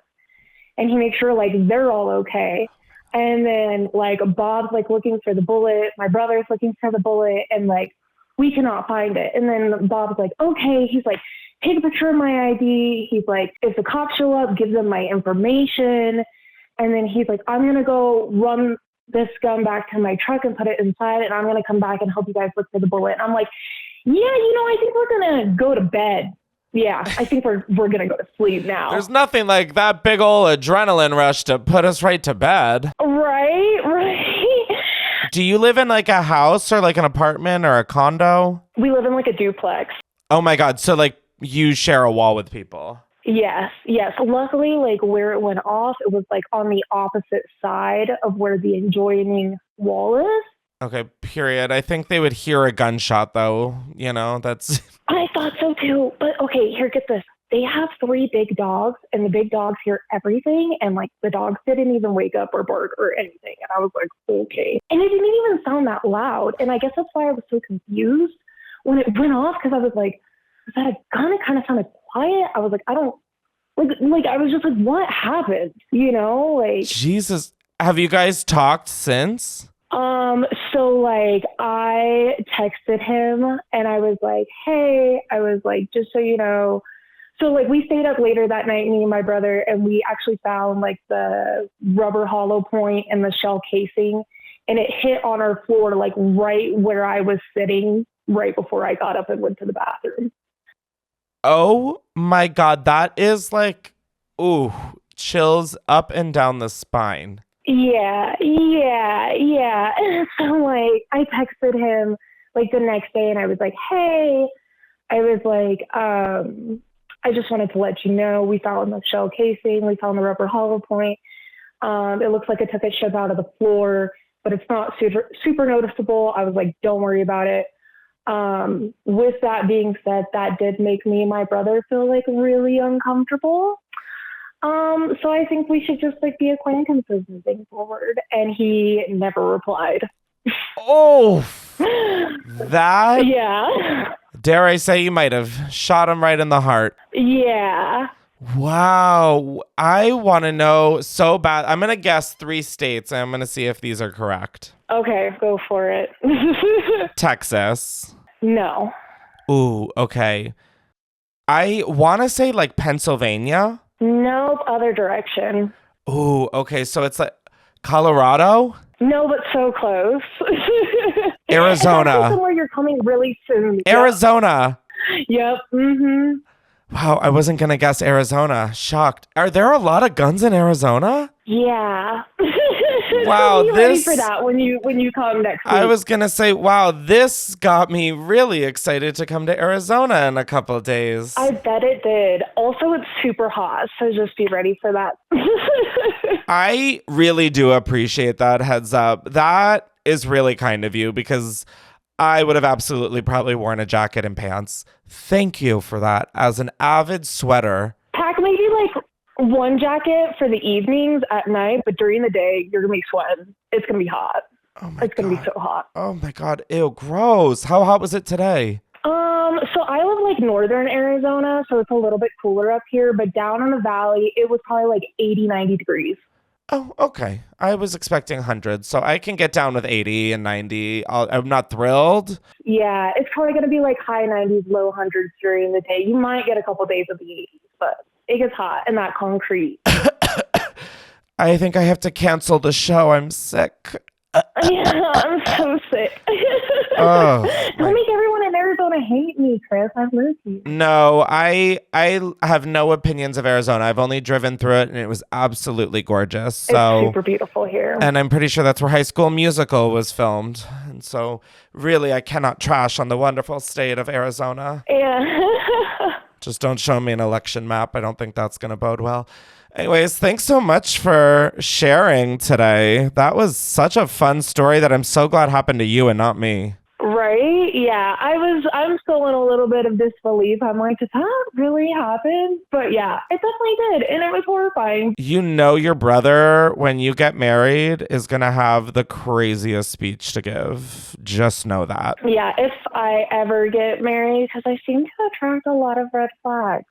And he makes sure like they're all okay. And then like Bob's like looking for the bullet. My brother's looking for the bullet and like we cannot find it. And then Bob's like, okay. He's like, take a picture of my ID. He's like, if the cops show up, give them my information. And then he's like, I'm going to go run this gun back to my truck and put it inside. And I'm going to come back and help you guys look for the bullet. And I'm like, yeah, I think we're going to go to bed. Yeah, I think we're going to go to sleep now. There's nothing like that big old adrenaline rush to put us right to bed. Right. Do you live in like a house or like an apartment or a condo? We live in like a duplex. Oh my God. So like you share a wall with people. Yes. Luckily, like where it went off, it was like on the opposite side of where the adjoining wall is. Okay, period. I think they would hear a gunshot though. That's... I thought so too. But okay, here, get this. They have 3 big dogs and the big dogs hear everything. And like the dogs didn't even wake up or bark or anything. And I was like, okay. And it didn't even sound that loud. And I guess that's why I was so confused when it went off. Cause I was like, was that a gun? It kind of sounded quiet. I was like, I don't like, I was just like, what happened? Like Jesus. Have you guys talked since? So like I texted him and I was like, hey, I was like, just so you know. So like we stayed up later that night, me and my brother, and we actually found like the rubber hollow point in the shell casing and it hit on our floor, like right where I was sitting right before I got up and went to the bathroom. Oh my God. That is like, ooh, chills up and down the spine. Yeah. And so like I texted him like the next day and I was like, hey, I was like, I just wanted to let you know we found the shell casing, we found the rubber hollow point. It looks like it took a chip out of the floor, but it's not super noticeable. I was like, don't worry about it. With that being said, that did make me and my brother feel like really uncomfortable. So I think we should just like be acquaintances moving forward. And he never replied. Oh, that. Yeah. Dare I say you might have shot him right in the heart. Yeah. Wow. I want to know so bad. I'm going to guess 3 states and I'm going to see if these are correct. Okay, go for it. Texas. No. Ooh, okay. I want to say like Pennsylvania. Nope, other direction. Ooh, okay. So it's like Colorado? No, but so close. Arizona. It's somewhere you're coming really soon. Arizona. Yep. Mm-hmm. Wow, I wasn't going to guess Arizona. Shocked. Are there a lot of guns in Arizona? Yeah. Wow, Be ready for that when you come next week. I was going to say, wow, this got me really excited to come to Arizona in a couple of days. I bet it did. Also, it's super hot, so just be ready for that. I really do appreciate that heads up. That is really kind of you because I would have absolutely probably worn a jacket and pants. Thank you for that. As an avid sweater. Pack maybe like one jacket for the evenings at night, but during the day, you're going to be sweating. It's going to be hot. Oh my It's going to be so hot. Oh my God. Ew, gross. How hot was it today? So I live like northern Arizona, so it's a little bit cooler up here, but down in the valley, it was probably like 80, 90 degrees. Oh, okay. I was expecting 100, so I can get down with 80 and 90. I'm not thrilled. Yeah, it's probably going to be like high 90s, low 100s during the day. You might get a couple days of the 80s, but it gets hot in that concrete. I think I have to cancel the show. I'm sick. Yeah, I'm so sick. Oh, Don't make everyone in Arizona hate me, Chris. I've moved here. no, I have no opinions of Arizona. I've only driven through it, and it was absolutely gorgeous. So, it's super beautiful here. and I'm pretty sure that's where High School Musical was filmed. And so, really, I cannot trash on the wonderful state of Arizona. Yeah. Just don't show me an election map. I don't think that's going to bode well. Anyways, thanks so much for sharing today. That was such a fun story that I'm so glad happened to you and not me. Right? Yeah. I'm still in a little bit of disbelief. I'm like, did that really happen? But yeah, it definitely did. And it was horrifying. You know your brother, when you get married, is going to have the craziest speech to give. Just know that. Yeah, if I ever get married, because I seem to attract a lot of red flags.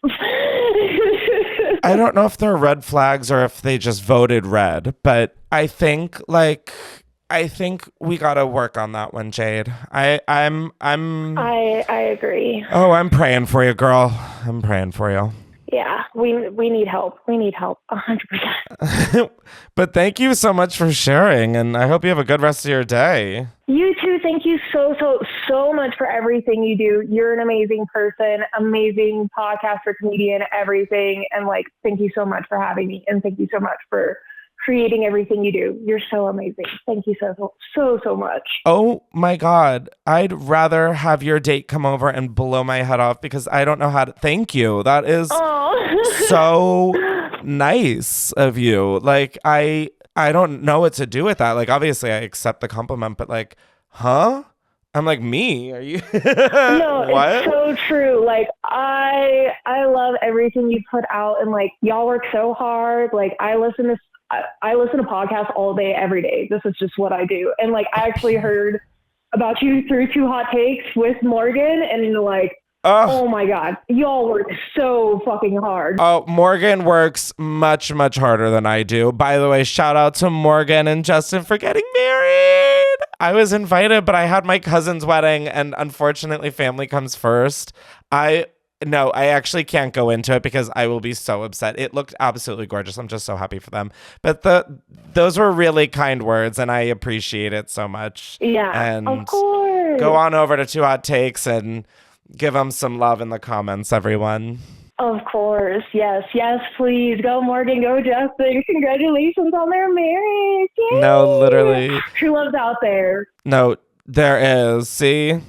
I don't know if they're red flags or if they just voted red, but I think we gotta work on that one, Jade. I agree. Oh, I'm praying for you, girl. I'm praying for you. Yeah, we need help. We need help, 100%. But thank you so much for sharing, and I hope you have a good rest of your day. You too. Thank you so much for everything you do. You're an amazing person, amazing podcaster, comedian, everything. And like, thank you so much for having me, and thank you so much for creating everything you do. You're so amazing. Thank you so much. Oh my God. I'd rather have your date come over and blow my head off because I don't know how to thank you. That is so nice of you. Like, I don't know what to do with that. Like, obviously I accept the compliment, but like, huh? I'm like, me? Are you? No, what? It's so true. Like, I love everything you put out, and like, y'all work so hard. Like, I listen to podcasts all day, every day. This is just what I do. And like, I actually heard about you through Two Hot Takes with Morgan, and like, oh my God, y'all work so fucking hard. Oh, Morgan works much, much harder than I do. By the way, shout out to Morgan and Justin for getting married. I was invited, but I had my cousin's wedding, and unfortunately, family comes first. No, I actually can't go into it because I will be so upset. It looked absolutely gorgeous. I'm just so happy for them. But those were really kind words, and I appreciate it so much. Yeah, and of course. Go on over to Two Hot Takes and Give them some love in the comments, everyone. Of course. Yes, please. Go Morgan, go Justin. Congratulations on their marriage. Yay! No, literally. True love's out there. No, there is. See?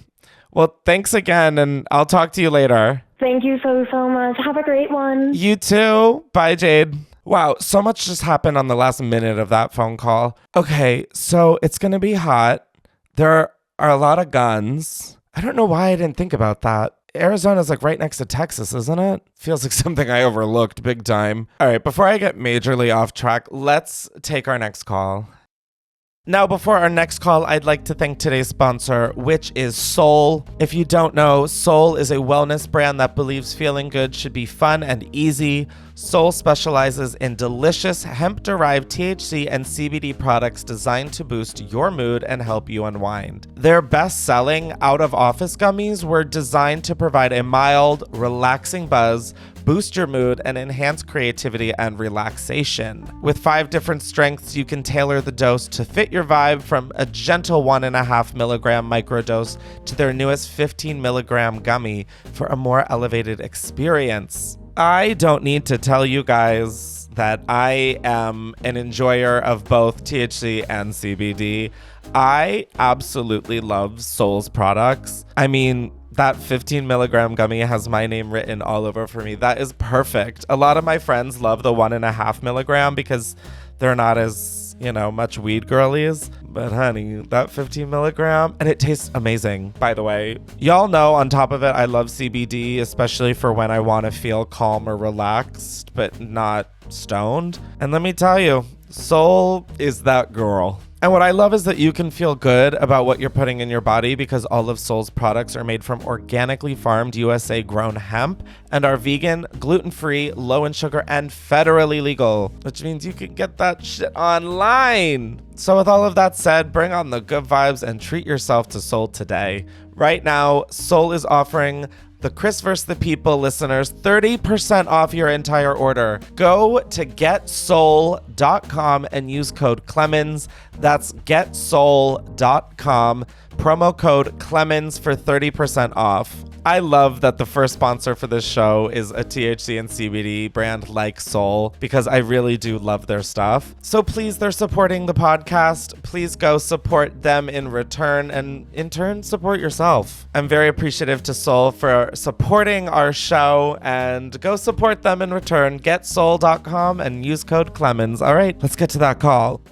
Well, thanks again, and I'll talk to you later. Thank you so much. Have a great one. You too. Bye, Jade. Wow, so much just happened on the last minute of that phone call. Okay, so it's going to be hot. There are a lot of guns. I don't know why I didn't think about that. Arizona's like right next to Texas, isn't it? Feels like something I overlooked big time. All right, before I get majorly off track, let's take our next call. Now, before our next call, I'd like to thank today's sponsor, which is Soul. If you don't know, Soul is a wellness brand that believes feeling good should be fun and easy. Soul specializes in delicious hemp-derived THC and CBD products designed to boost your mood and help you unwind. Their best-selling out-of-office gummies were designed to provide a mild, relaxing buzz, boost your mood, and enhance creativity and relaxation. With 5 different strengths, you can tailor the dose to fit your vibe, from a gentle 1.5 milligram microdose to their newest 15 milligram gummy for a more elevated experience. I don't need to tell you guys that I am an enjoyer of both THC and CBD. I absolutely love Soul's products. I mean, that 15 milligram gummy has my name written all over for me. That is perfect. A lot of my friends love the 1.5 milligram because they're not as, much weed girlies. But honey, that 15 milligram, and it tastes amazing, by the way. Y'all know, on top of it, I love CBD, especially for when I want to feel calm or relaxed, but not stoned. And let me tell you, Soul is that girl. And what I love is that you can feel good about what you're putting in your body because all of Soul's products are made from organically farmed USA grown hemp and are vegan, gluten-free, low in sugar, and federally legal, which means you can get that shit online. So with all of that said, bring on the good vibes and treat yourself to Soul today. Right now, Soul is offering the Chris vs. the People listeners 30% off your entire order. Go to getsoul.com and use code Clemens. That's getsoul.com. Promo code Clemens for 30% off. I love that the first sponsor for this show is a THC and CBD brand like Soul because I really do love their stuff. So please, they're supporting the podcast. Please go support them in return and in turn support yourself. I'm very appreciative to Soul for supporting our show and go support them in return. Getsoul.com and use code Clemens. All right, let's get to that call.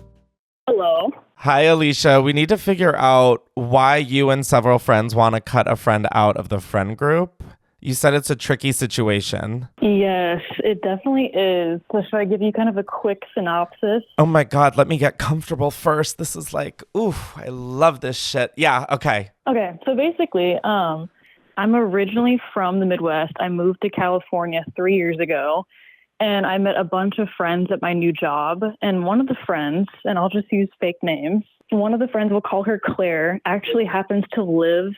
Hello. Hi, Alicia. We need to figure out why you and several friends want to cut a friend out of the friend group. You said it's a tricky situation. Yes, it definitely is. So should I give you kind of a quick synopsis? Oh my God, let me get comfortable first. This is like, ooh, I love this shit. Yeah, okay. Okay, so basically, I'm originally from the Midwest. I moved to California 3 years ago. And I met a bunch of friends at my new job. And one of the friends, and I'll just use fake names, one of the friends, we'll call her Claire, actually happens to live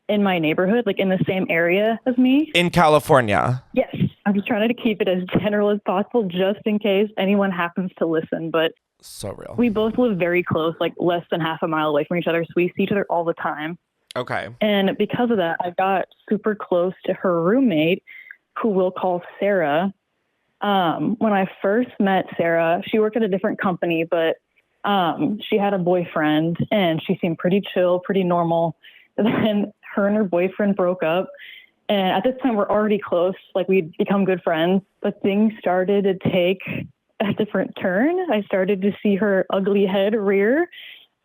in my neighborhood, like in the same area as me. In California? Yes. I'm just trying to keep it as general as possible just in case anyone happens to listen. But so real. We both live very close, like less than half a mile away from each other. So we see each other all the time. Okay. And because of that, I got super close to her roommate, who we'll call Sarah. When I first met Sarah, she worked at a different company, but she had a boyfriend and she seemed pretty chill, pretty normal. And then her and her boyfriend broke up. And at this point, we're already close, like we'd become good friends, but things started to take a different turn. I started to see her ugly head rear.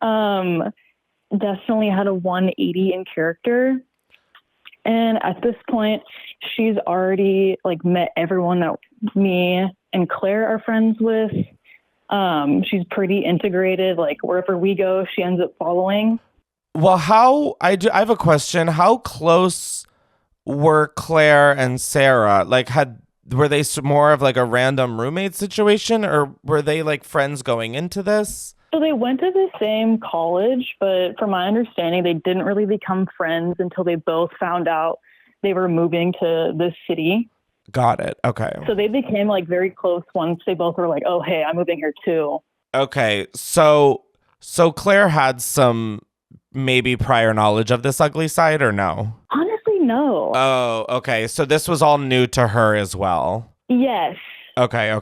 Definitely had a 180 in character. And at this point, she's already met everyone that me and Claire are friends with. She's pretty integrated. Like wherever we go, she ends up following. Well, I have a question. How close were Claire and Sarah? Were they more of like a random roommate situation, or were they like friends going into this? So they went to the same college, but from my understanding, they didn't really become friends until they both found out they were moving to this city. Got it. Okay. So they became very close once they both were like, oh, hey, I'm moving here too. Okay. So Claire had some maybe prior knowledge of this ugly side or no? Honestly, know. Oh, okay. So this was all new to her as well. Yes. Okay.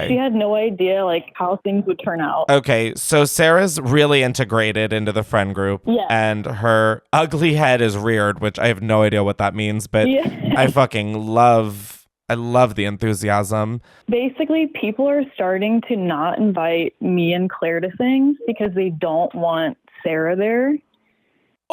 She had no idea like how things would turn out. Okay, so Sarah's really integrated into the friend group, Yes. and her ugly head is reared, which I have no idea what that means, but Yeah. I love the enthusiasm. Basically, people are starting to not invite me and Claire to things because they don't want Sarah there.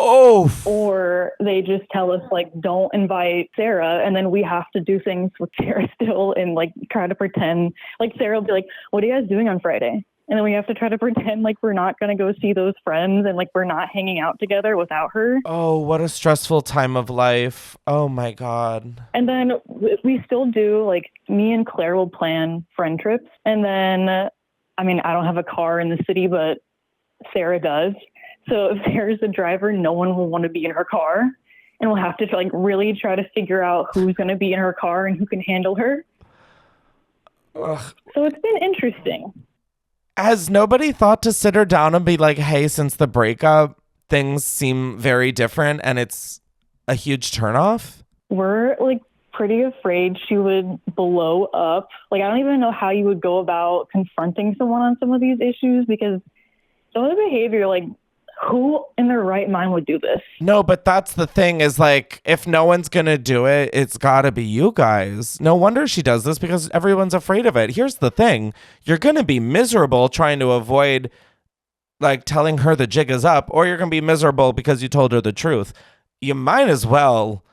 Oh, Or they just tell us, like, don't invite Sarah, and then we have to do things with Sarah still and, like, try to pretend. Like, Sarah will be like, what are you guys doing on Friday? And then we have to try to pretend like we're not going to go see those friends and, like, we're not hanging out together without her. oh, what a stressful time of life. Oh, my God. And then we still do, like, me and Claire will plan friend trips. And then, I mean, I don't have a car in the city, but Sarah does. So if there's a driver, no one will want to be in her car, and we'll have to like really try to figure out who's going to be in her car and who can handle her. Ugh. So it's been interesting. Has nobody thought to sit her down and be like, hey, since the breakup, things seem very different and it's a huge turnoff? We're like pretty afraid she would blow up. Like, I don't even know how you would go about confronting someone on some of these issues, because some of the behavior, like, who in their right mind would do this? No, but that's the thing is, like, if no one's going to do it, it's got to be you guys. No wonder she does this, because everyone's afraid of it. Here's the thing. You're going to be miserable trying to avoid, like, telling her the jig is up, or you're going to be miserable because you told her the truth. You might as well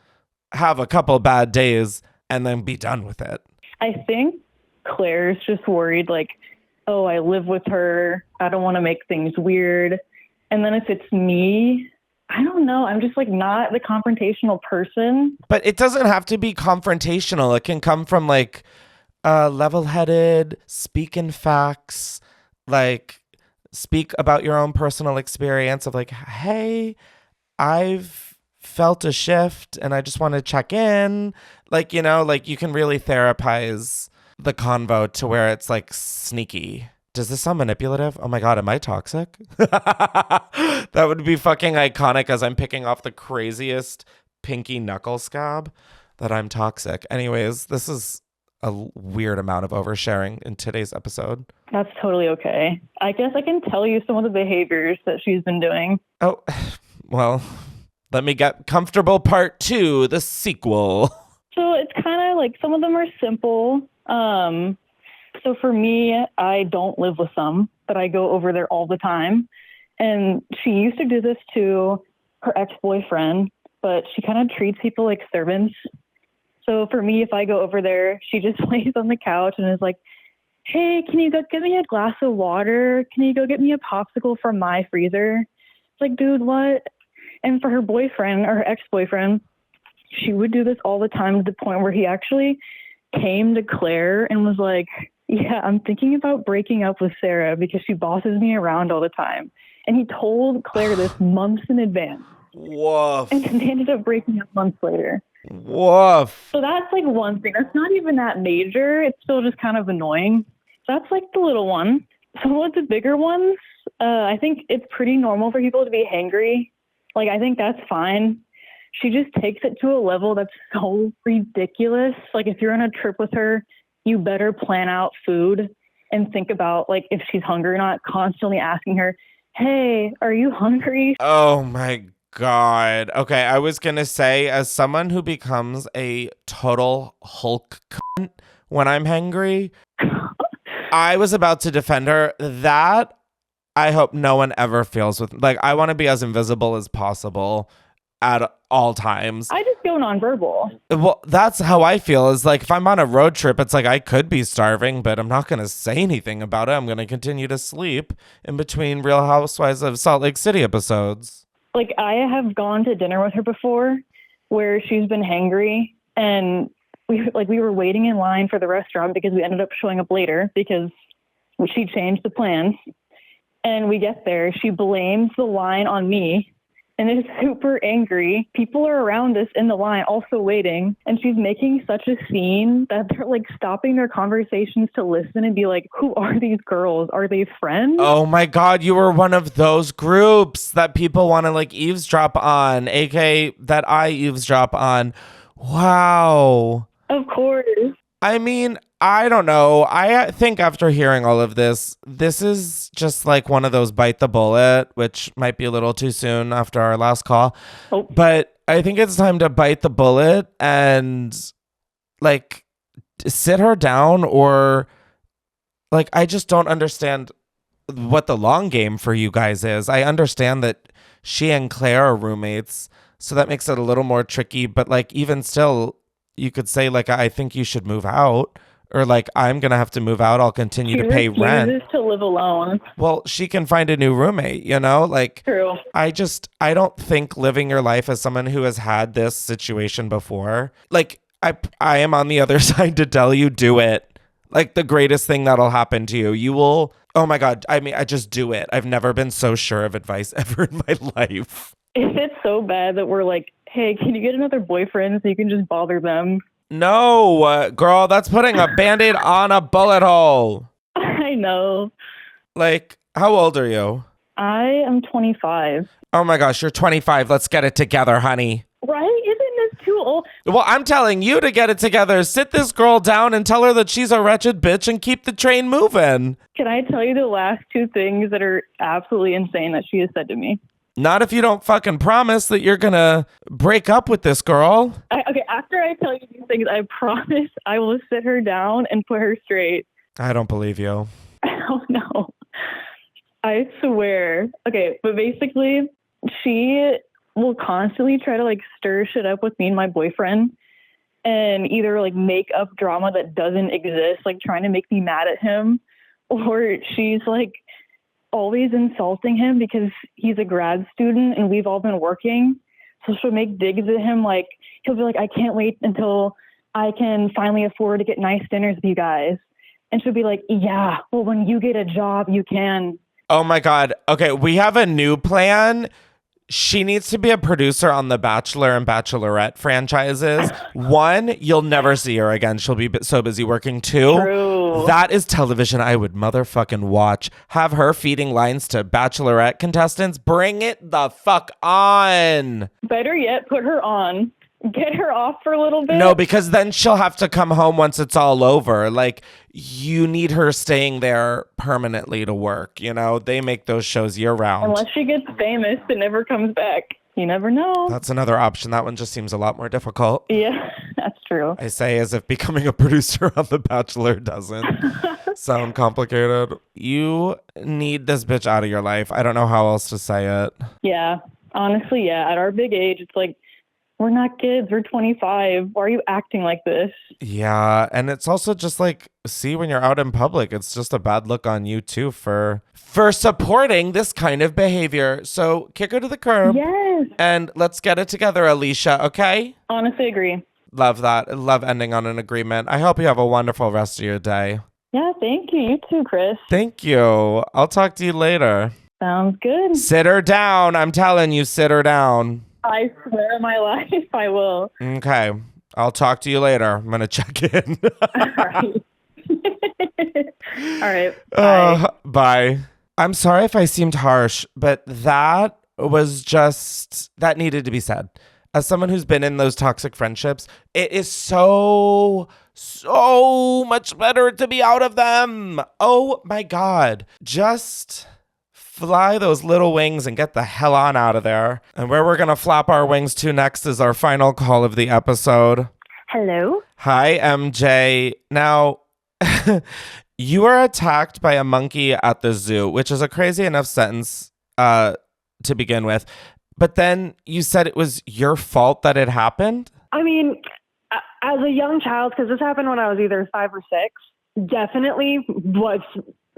have a couple bad days and then be done with it. I think Claire's just worried, like, oh, I live with her. I don't want to make things weird. And then if it's me, I don't know. I'm just like not the confrontational person. But it doesn't have to be confrontational. It can come from like level-headed, speak in facts, like speak about your own personal experience of like, hey, I've felt a shift and I just want to check in. Like, you know, like you can really therapize the convo to where it's like sneaky. Does this sound manipulative? Oh my God, am I toxic? That would be fucking iconic as I'm picking off the craziest pinky knuckle scab that I'm toxic. Anyways, this is a weird amount of oversharing in today's episode. That's totally okay. I guess I can tell you some of the behaviors that she's been doing. Oh, well, let me get comfortable part 2, the sequel. So it's kind of like some of them are simple. So for me, I don't live with some, but I go over there all the time. And she used to do this to her ex-boyfriend, but she kind of treats people like servants. So for me, if I go over there, she just lays on the couch and is like, hey, can you go get me a glass of water? Can you go get me a popsicle from my freezer? It's like, dude, what? And for her boyfriend or her ex-boyfriend, she would do this all the time to the point where he actually came to Claire and was like, yeah, I'm thinking about breaking up with Sarah because she bosses me around all the time. And he told Claire this months in advance. Woof. And they ended up breaking up months later. Woof. So that's like one thing. That's not even that major. It's still just kind of annoying. That's like the little one. Some of the bigger ones, I think it's pretty normal for people to be hangry. Like, I think that's fine. She just takes it to a level that's so ridiculous. Like, if you're on a trip with her, you better plan out food and think about, like, if she's hungry or not, constantly asking her, hey, are you hungry? Oh my God. Okay, I was going to say, as someone who becomes a total Hulk cunt when I'm hangry, I was about to defend her. That I hope no one ever feels with. Like, I want to be as invisible as possible at all times. I just go nonverbal. Well, that's how I feel. Is like if I'm on a road trip, it's like I could be starving, but I'm not going to say anything about it. I'm going to continue to sleep in between Real Housewives of Salt Lake City episodes. Like, I have gone to dinner with her before where she's been hangry, and we were waiting in line for the restaurant because we ended up showing up later because she changed the plans. And we get there, she blames the line on me and is super angry. People are around us in the line also waiting, and she's making such a scene that they're like stopping their conversations to listen and be like, who are these girls? Are they friends? Oh my God, you were one of those groups that people want to like eavesdrop on, aka that I eavesdrop on. Wow. Of course. I mean, I don't know. I think after hearing all of this, this is just like one of those bite the bullet, which might be a little too soon after our last call. Oh. But I think it's time to bite the bullet and like sit her down, or like, I just don't understand what the long game for you guys is. I understand that she and Claire are roommates, so that makes it a little more tricky. But like, even still, you could say like, I think you should move out, or like, I'm gonna have to move out. I'll continue to pay rent. She refuses to live alone. Well, she can find a new roommate, you know? Like, True. I don't think living your life as someone who has had this situation before, like, I am on the other side to tell you, do it. Like, the greatest thing that'll happen to you. You will, oh my God, I mean, I just do it. I've never been so sure of advice ever in my life. If it's so bad that we're like, hey, can you get another boyfriend so you can just bother them? No, girl, that's putting a Band-Aid on a bullet hole. I know. Like, how old are you? I am 25. Oh my gosh, you're 25. Let's get it together, honey. Right? Isn't this too old? Well, I'm telling you to get it together. Sit this girl down and tell her that she's a wretched bitch and keep the train moving. Can I tell you the last two things that are absolutely insane that she has said to me? Not if you don't fucking promise that you're gonna break up with this girl. Okay, after I tell you these things, I promise I will sit her down and put her straight. I don't believe you. Oh, no. I swear. Okay, but basically, she will constantly try to, like, stir shit up with me and my boyfriend and either, like, make up drama that doesn't exist, like, trying to make me mad at him, or she's, like, always insulting him because he's a grad student and we've all been working. So she'll make digs at him, like, he'll be like, I can't wait until I can finally afford to get nice dinners with you guys. And she'll be like, yeah, well, when you get a job, you can. Oh my God. Okay, we have a new plan. She needs to be a producer on the Bachelor and Bachelorette franchises. One, you'll never see her again. She'll be so busy working. Two, True. That is television I would motherfucking watch. Have her feeding lines to Bachelorette contestants. Bring it the fuck on. Better yet, put her on. Get her off for a little bit. No, because then she'll have to come home once it's all over. Like, you need her staying there permanently to work. You know, they make those shows year round. Unless she gets famous and never comes back. You never know. That's another option. That one just seems a lot more difficult. Yeah, that's true. I say as if becoming a producer on The Bachelor doesn't sound complicated. You need this bitch out of your life. I don't know how else to say it. Yeah, honestly, yeah. At our big age, it's like, we're not kids. We're 25. Why are you acting like this? Yeah, and it's also just like, see, when you're out in public, it's just a bad look on you too for supporting this kind of behavior. So kick her to the curb. Yes. And let's get it together, Alicia, okay? Honestly, agree. Love that. Love ending on an agreement. I hope you have a wonderful rest of your day. Yeah, thank you. You too, Chris. Thank you. I'll talk to you later. Sounds good. Sit her down. I'm telling you, sit her down. I swear on my life, I will. Okay. I'll talk to you later. I'm going to check in. All right. All right. Bye. Bye. I'm sorry if I seemed harsh, but that needed to be said. As someone who's been in those toxic friendships, it is so much better to be out of them. Oh my God. Just fly those little wings and get the hell on out of there. And where we're going to flap our wings to next is our final call of the episode. Hello? Hi, MJ. Now, you were attacked by a monkey at the zoo, which is a crazy enough sentence to begin with. But then you said it was your fault that it happened? I mean, as a young child, because this happened when I was either 5 or 6, definitely was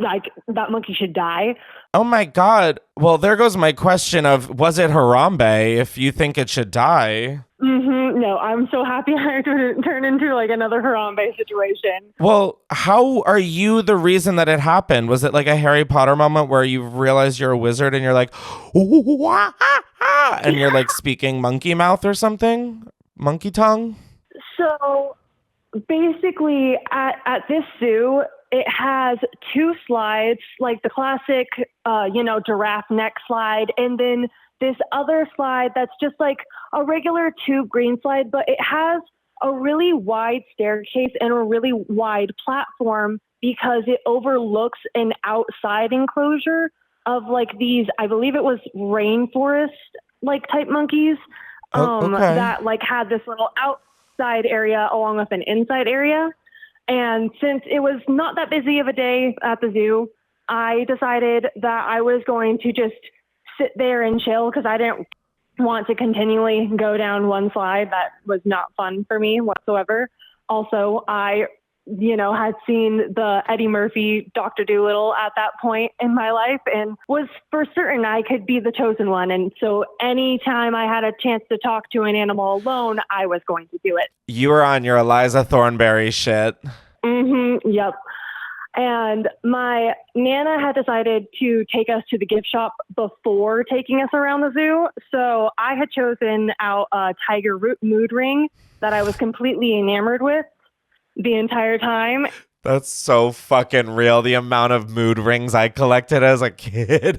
like that monkey should die. Oh my God. Well, there goes my question of, was it Harambe if you think it should die? No, I'm so happy I didn't turn into like another Harambe situation. Well, how are you the reason that it happened? Was it like a Harry Potter moment where you realize you're a wizard and you're like, wow, and you're like speaking monkey mouth or something? Monkey tongue? So basically at this zoo, it has two slides, like the classic, giraffe neck slide, and then this other slide that's just like a regular tube green slide, but it has a really wide staircase and a really wide platform because it overlooks an outside enclosure of like these, I believe it was rainforest like type monkeys that like had this little outside area along with an inside area. And since it was not that busy of a day at the zoo, I decided that I was going to just sit there and chill because I didn't want to continually go down one slide. That was not fun for me whatsoever. Also, I had seen the Eddie Murphy Dr. Dolittle at that point in my life and was for certain I could be the chosen one. And so anytime I had a chance to talk to an animal alone, I was going to do it. You were on your Eliza Thornberry shit. Yep. And my Nana had decided to take us to the gift shop before taking us around the zoo. So I had chosen out a tiger mood ring that I was completely enamored with the entire time. That's so fucking real. The amount of mood rings I collected as a kid.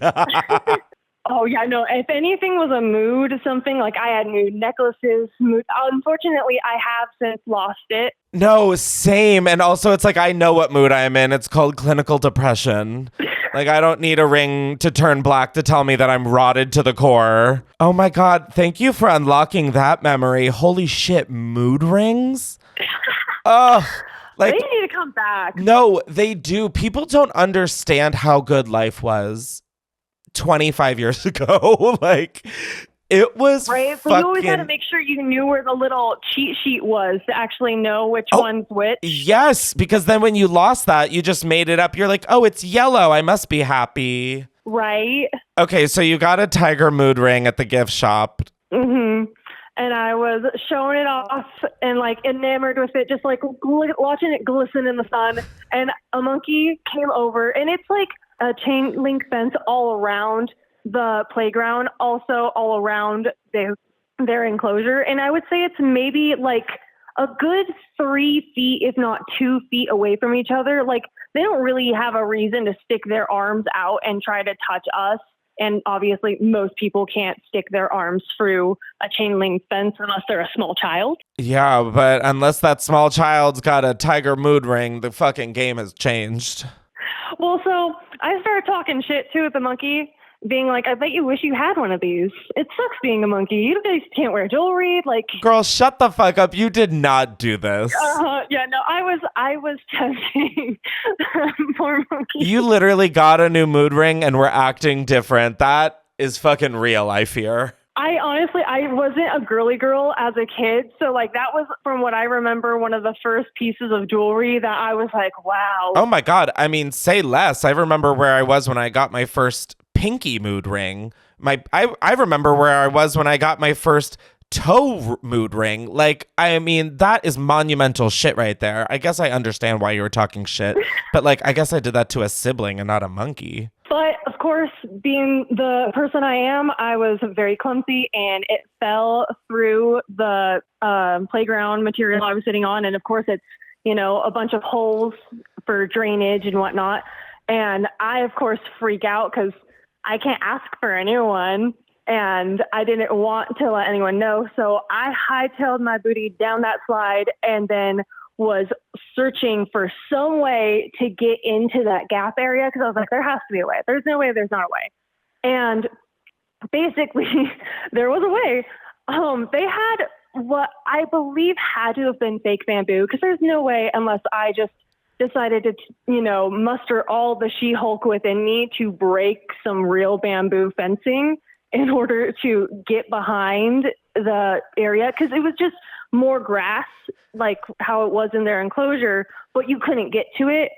Oh, yeah, no. If anything was a mood, something like I had mood necklaces. Unfortunately, I have since lost it. No, same. And also, it's like I know what mood I'm in. It's called clinical depression. Like, I don't need a ring to turn black to tell me that I'm rotted to the core. Oh, my God. Thank you for unlocking that memory. Holy shit. Mood rings? Oh, like, they need to come back. No, they do. People don't understand how good life was 25 years ago. Like, it was right. So you always had to make sure you knew where the little cheat sheet was to actually know which one's which. Yes, because then when you lost that, you just made it up. You're like, oh, it's yellow. I must be happy. Right. Okay, so you got a tiger mood ring at the gift shop. And I was showing it off and like enamored with it, just like watching it glisten in the sun. And a monkey came over, and it's like a chain link fence all around the playground, also all around their enclosure. And I would say it's maybe like a good 3 feet, if not 2 feet away from each other. Like they don't really have a reason to stick their arms out and try to touch us. And obviously, most people can't stick their arms through a chain link fence unless they're a small child. Yeah, but unless that small child's got a tiger mood ring, the fucking game has changed. Well, so I started talking shit to the monkey, being like, I bet you wish you had one of these. It sucks being a monkey. You guys can't wear jewelry. Like, girl, shut the fuck up. You did not do this. Yeah, no, I was testing poor monkey. You literally got a new mood ring and were acting different. That is fucking real, I fear. I wasn't a girly girl as a kid. So like that was, from what I remember, one of the first pieces of jewelry that I was like, wow. Oh my God. I mean, say less. I remember where I was when I got my first pinky mood ring. I remember where I was when I got my first toe mood ring. Like, I mean, that is monumental shit right there. I guess I understand why you were talking shit, but like, I guess I did that to a sibling and not a monkey. But of course, being the person I am, I was very clumsy and it fell through the playground material I was sitting on. And of course, it's, a bunch of holes for drainage and whatnot. And I, of course, freak out because I can't ask for a new one. And I didn't want to let anyone know. So I hightailed my booty down that slide and then was searching for some way to get into that gap area because I was like, there has to be a way. There's no way there's not a way. And basically, there was a way. They had what I believe had to have been fake bamboo because there's no way unless I just decided to, muster all the She-Hulk within me to break some real bamboo fencing in order to get behind the area because it was just more grass like how it was in their enclosure, but you couldn't get to it.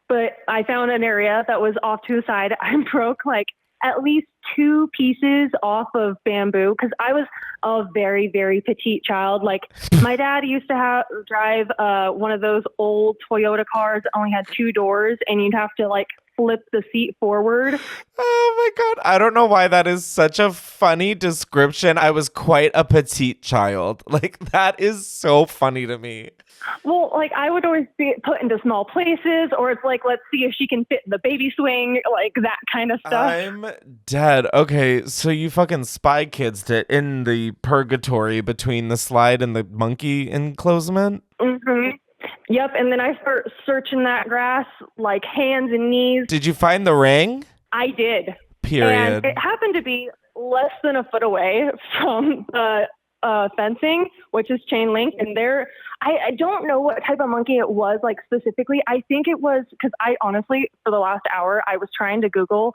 But I found an area that was off to the side. I broke like at least 2 pieces off of bamboo because I was a very, very petite child. Like my dad used to drive one of those old Toyota cars that only had 2 doors and you'd have to like flip the seat forward. Oh my God. I don't know why that is such a funny description. I was quite a petite child. Like, that is so funny to me. Well, like I would always be put into small places, or it's like, let's see if she can fit in the baby swing, like that kind of stuff. I'm dead. Okay, so you fucking Spy Kids it in the purgatory between the slide and the monkey enclosement? Mm-hmm. Yep, and then I start searching that grass like hands and knees. Did you find the ring? I did. Period. And it happened to be less than a foot away from the fencing, which is chain link. And I don't know what type of monkey it was, like specifically. I think it was, because I honestly, for the last hour, I was trying to Google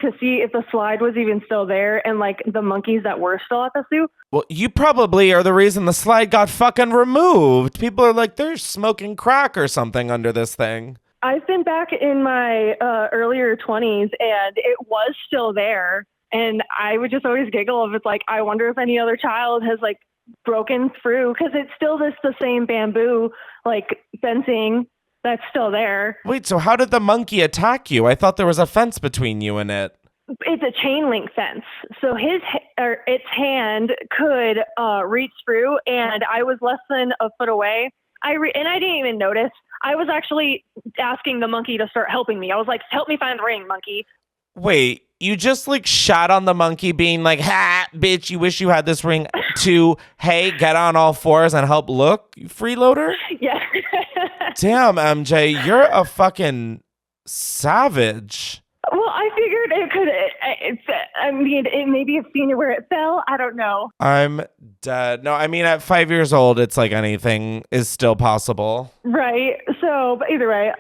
to see if the slide was even still there and like the monkeys that were still at the zoo. Well, you probably are the reason the slide got fucking removed. People are like, they're smoking crack or something under this thing. I've been back in my earlier 20s and it was still there. And I would just always giggle if it's like, I wonder if any other child has like broken through, because it's still the same bamboo like fencing that's still there. Wait, so how did the monkey attack you? I thought there was a fence between you and it. It's a chain link fence. So its hand could reach through, and I was less than a foot away. And I didn't even notice. I was actually asking the monkey to start helping me. I was like, help me find the ring, monkey. Wait, you just like shot on the monkey being like, ha, bitch, you wish you had this ring, to, hey, get on all fours and help look, you freeloader? Yeah. Damn, MJ, you're a fucking savage. Well, I figured it could, it maybe have seen it where it fell. I don't know. I'm dead. No, I mean, at 5 years old, it's like anything is still possible. Right. So, but either way,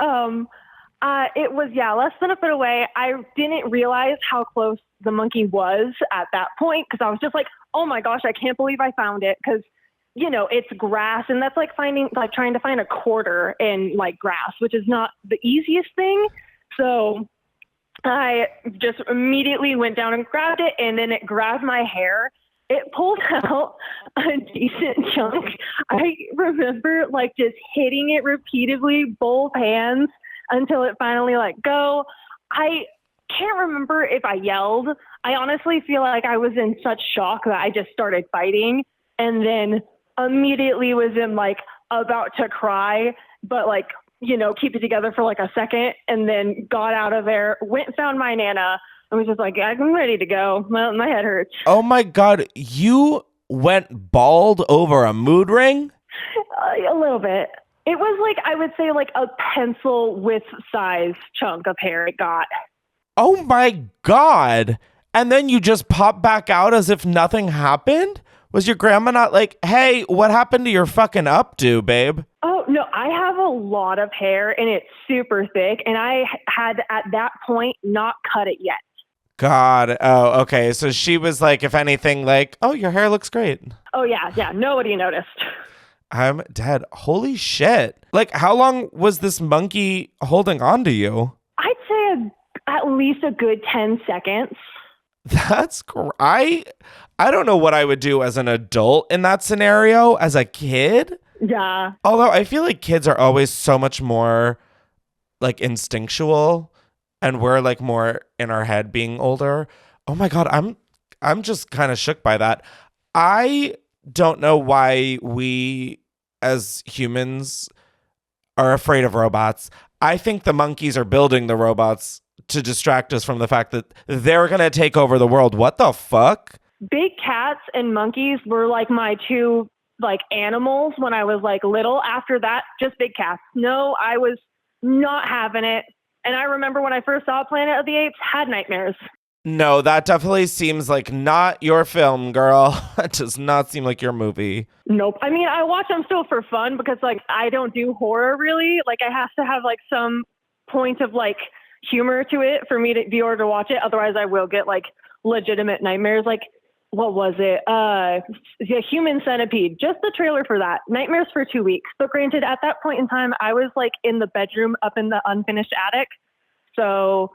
it was, less than a foot away. I didn't realize how close the monkey was at that point, because I was just like, oh my gosh, I can't believe I found it. Because, you know, it's grass, and that's like trying to find a quarter in like grass, which is not the easiest thing. So I just immediately went down and grabbed it, and then it grabbed my hair. It pulled out a decent chunk. I remember like just hitting it repeatedly, both hands, until it finally let go. I can't remember if I yelled. I honestly feel like I was in such shock that I just started fighting, and then immediately was in like about to cry, but like, you know, keep it together for like a second, and then got out of there, went and found my Nana, and was just like, I'm ready to go. My head hurts. Oh my God, you went bald over a mood ring? A little bit. It was like, I would say like a pencil width size chunk of hair it got. Oh my God. And then you just pop back out as if nothing happened? Was your grandma not like, hey, what happened to your fucking updo, babe? Oh, no, I have a lot of hair and it's super thick. And I had at that point not cut it yet. God. Oh, okay. So she was like, if anything, like, oh, your hair looks great. Oh, yeah. Yeah. Nobody noticed. I'm dead. Holy shit. Like, how long was this monkey holding on to you? I'd say at least a good 10 seconds. That's I don't know what I would do as an adult in that scenario. As a kid? Yeah. Although I feel like kids are always so much more like instinctual, and we're like more in our head being older. Oh my God, I'm just kind of shook by that. I don't know why we as humans are afraid of robots. I think the monkeys are building the robots to distract us from the fact that they're going to take over the world. What the fuck? Big cats and monkeys were like my two like animals when I was like little. After that, just big cats. No, I was not having it. And I remember when I first saw Planet of the Apes, had nightmares. No, that definitely seems like not your film, girl. It does not seem like your movie. Nope. I mean, I watch them still for fun because like I don't do horror really. Like I have to have like some point of like humor to it for me to be able to watch it. Otherwise I will get like legitimate nightmares. Like, what was it? The Human Centipede, just the trailer for that. Nightmares for 2 weeks. But granted, at that point in time, I was like in the bedroom up in the unfinished attic. So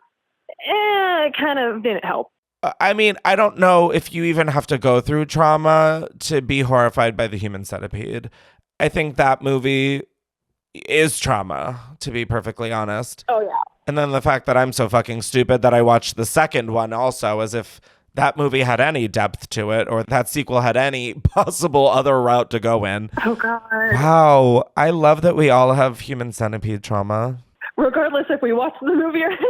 it kind of didn't help. I mean, I don't know if you even have to go through trauma to be horrified by the Human Centipede. I think that movie is trauma, to be perfectly honest. Oh, yeah. And then the fact that I'm so fucking stupid that I watched the second one also, as if that movie had any depth to it or that sequel had any possible other route to go in. Oh, God. Wow. I love that we all have human centipede trauma. Regardless if we watched the movie or not.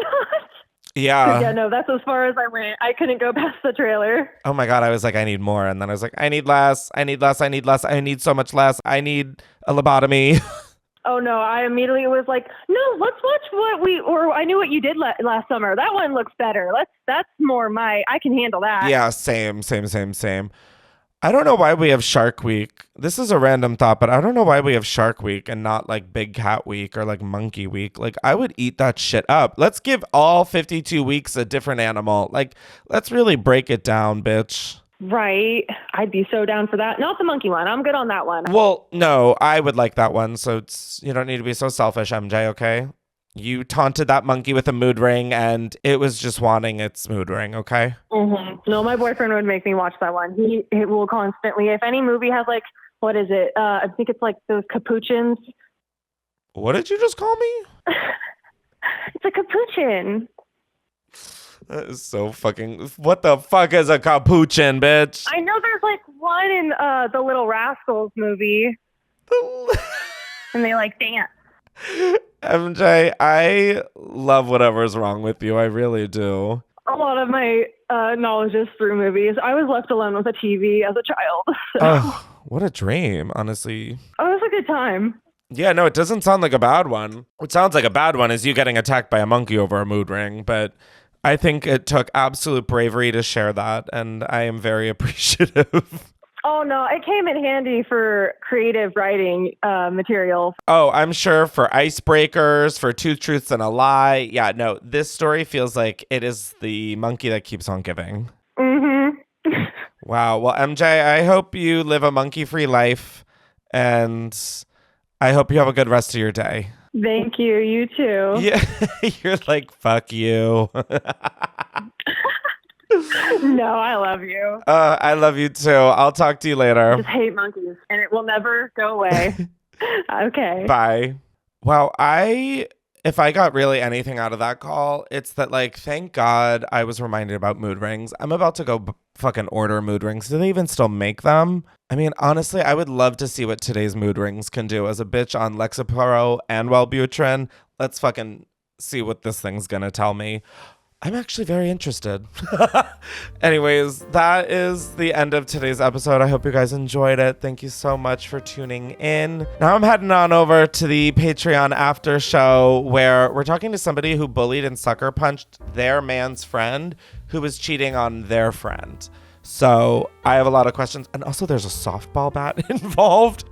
Yeah. Yeah, no, that's as far as I went. I couldn't go past the trailer. Oh my God. I was like, I need more. And then I was like, I need less. I need less. I need less. I need so much less. I need a lobotomy. Oh, no, I immediately was like, no, let's watch I knew what you did last summer. That one looks better. That's more I can handle that. Yeah, same. I don't know why we have Shark Week. This is a random thought, but I don't know why we have Shark Week and not like Big Cat Week or like Monkey Week. Like, I would eat that shit up. Let's give all 52 weeks a different animal. Like, let's really break it down, bitch. Right. I'd be so down for that. Not the monkey one. I'm good on that one. Well, no, I would like that one. So you don't need to be so selfish, MJ, okay? You taunted that monkey with a mood ring and it was just wanting its mood ring, okay? Mm-hmm. No, my boyfriend would make me watch that one. He will constantly, if any movie has like, what is it? I think it's like those capuchins. What did you just call me? It's a capuchin. That is so fucking... What the fuck is a capuchin, bitch? I know there's like one in the Little Rascals movie. And they like dance. MJ, I love whatever's wrong with you. I really do. A lot of my knowledge is through movies. I was left alone with a TV as a child. So. Oh, what a dream, honestly. Oh, it was a good time. Yeah, no, it doesn't sound like a bad one. What sounds like a bad one is you getting attacked by a monkey over a mood ring, but I think it took absolute bravery to share that, and I am very appreciative. Oh, no, it came in handy for creative writing material. Oh, I'm sure for icebreakers, for two truths and a lie. Yeah, no, this story feels like it is the monkey that keeps on giving. Mm-hmm. Wow. Well, MJ, I hope you live a monkey-free life, and I hope you have a good rest of your day. Thank you. You too. Yeah, you're like, fuck you. No, I love you. I love you too. I'll talk to you later. I just hate monkeys, and it will never go away. Okay. Bye. Wow, if I got really anything out of that call, it's that, like, thank God I was reminded about mood rings. I'm about to go fucking order mood rings. Do they even still make them? I mean, honestly, I would love to see what today's mood rings can do. As a bitch on Lexapro and Wellbutrin, let's fucking see what this thing's gonna tell me. I'm actually very interested. Anyways, that is the end of today's episode. I hope you guys enjoyed it. Thank you so much for tuning in. Now I'm heading on over to the Patreon after show where we're talking to somebody who bullied and sucker punched their man's friend who was cheating on their friend. So I have a lot of questions. And also there's a softball bat involved.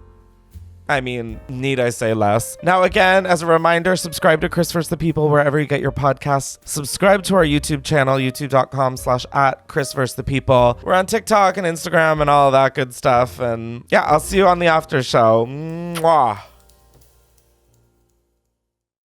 I mean, need I say less? Now, again, as a reminder, subscribe to Chris vs. the People wherever you get your podcasts. Subscribe to our YouTube channel, youtube.com/@Chris vs. the People. We're on TikTok and Instagram and all of that good stuff. And yeah, I'll see you on the after show. Mwah.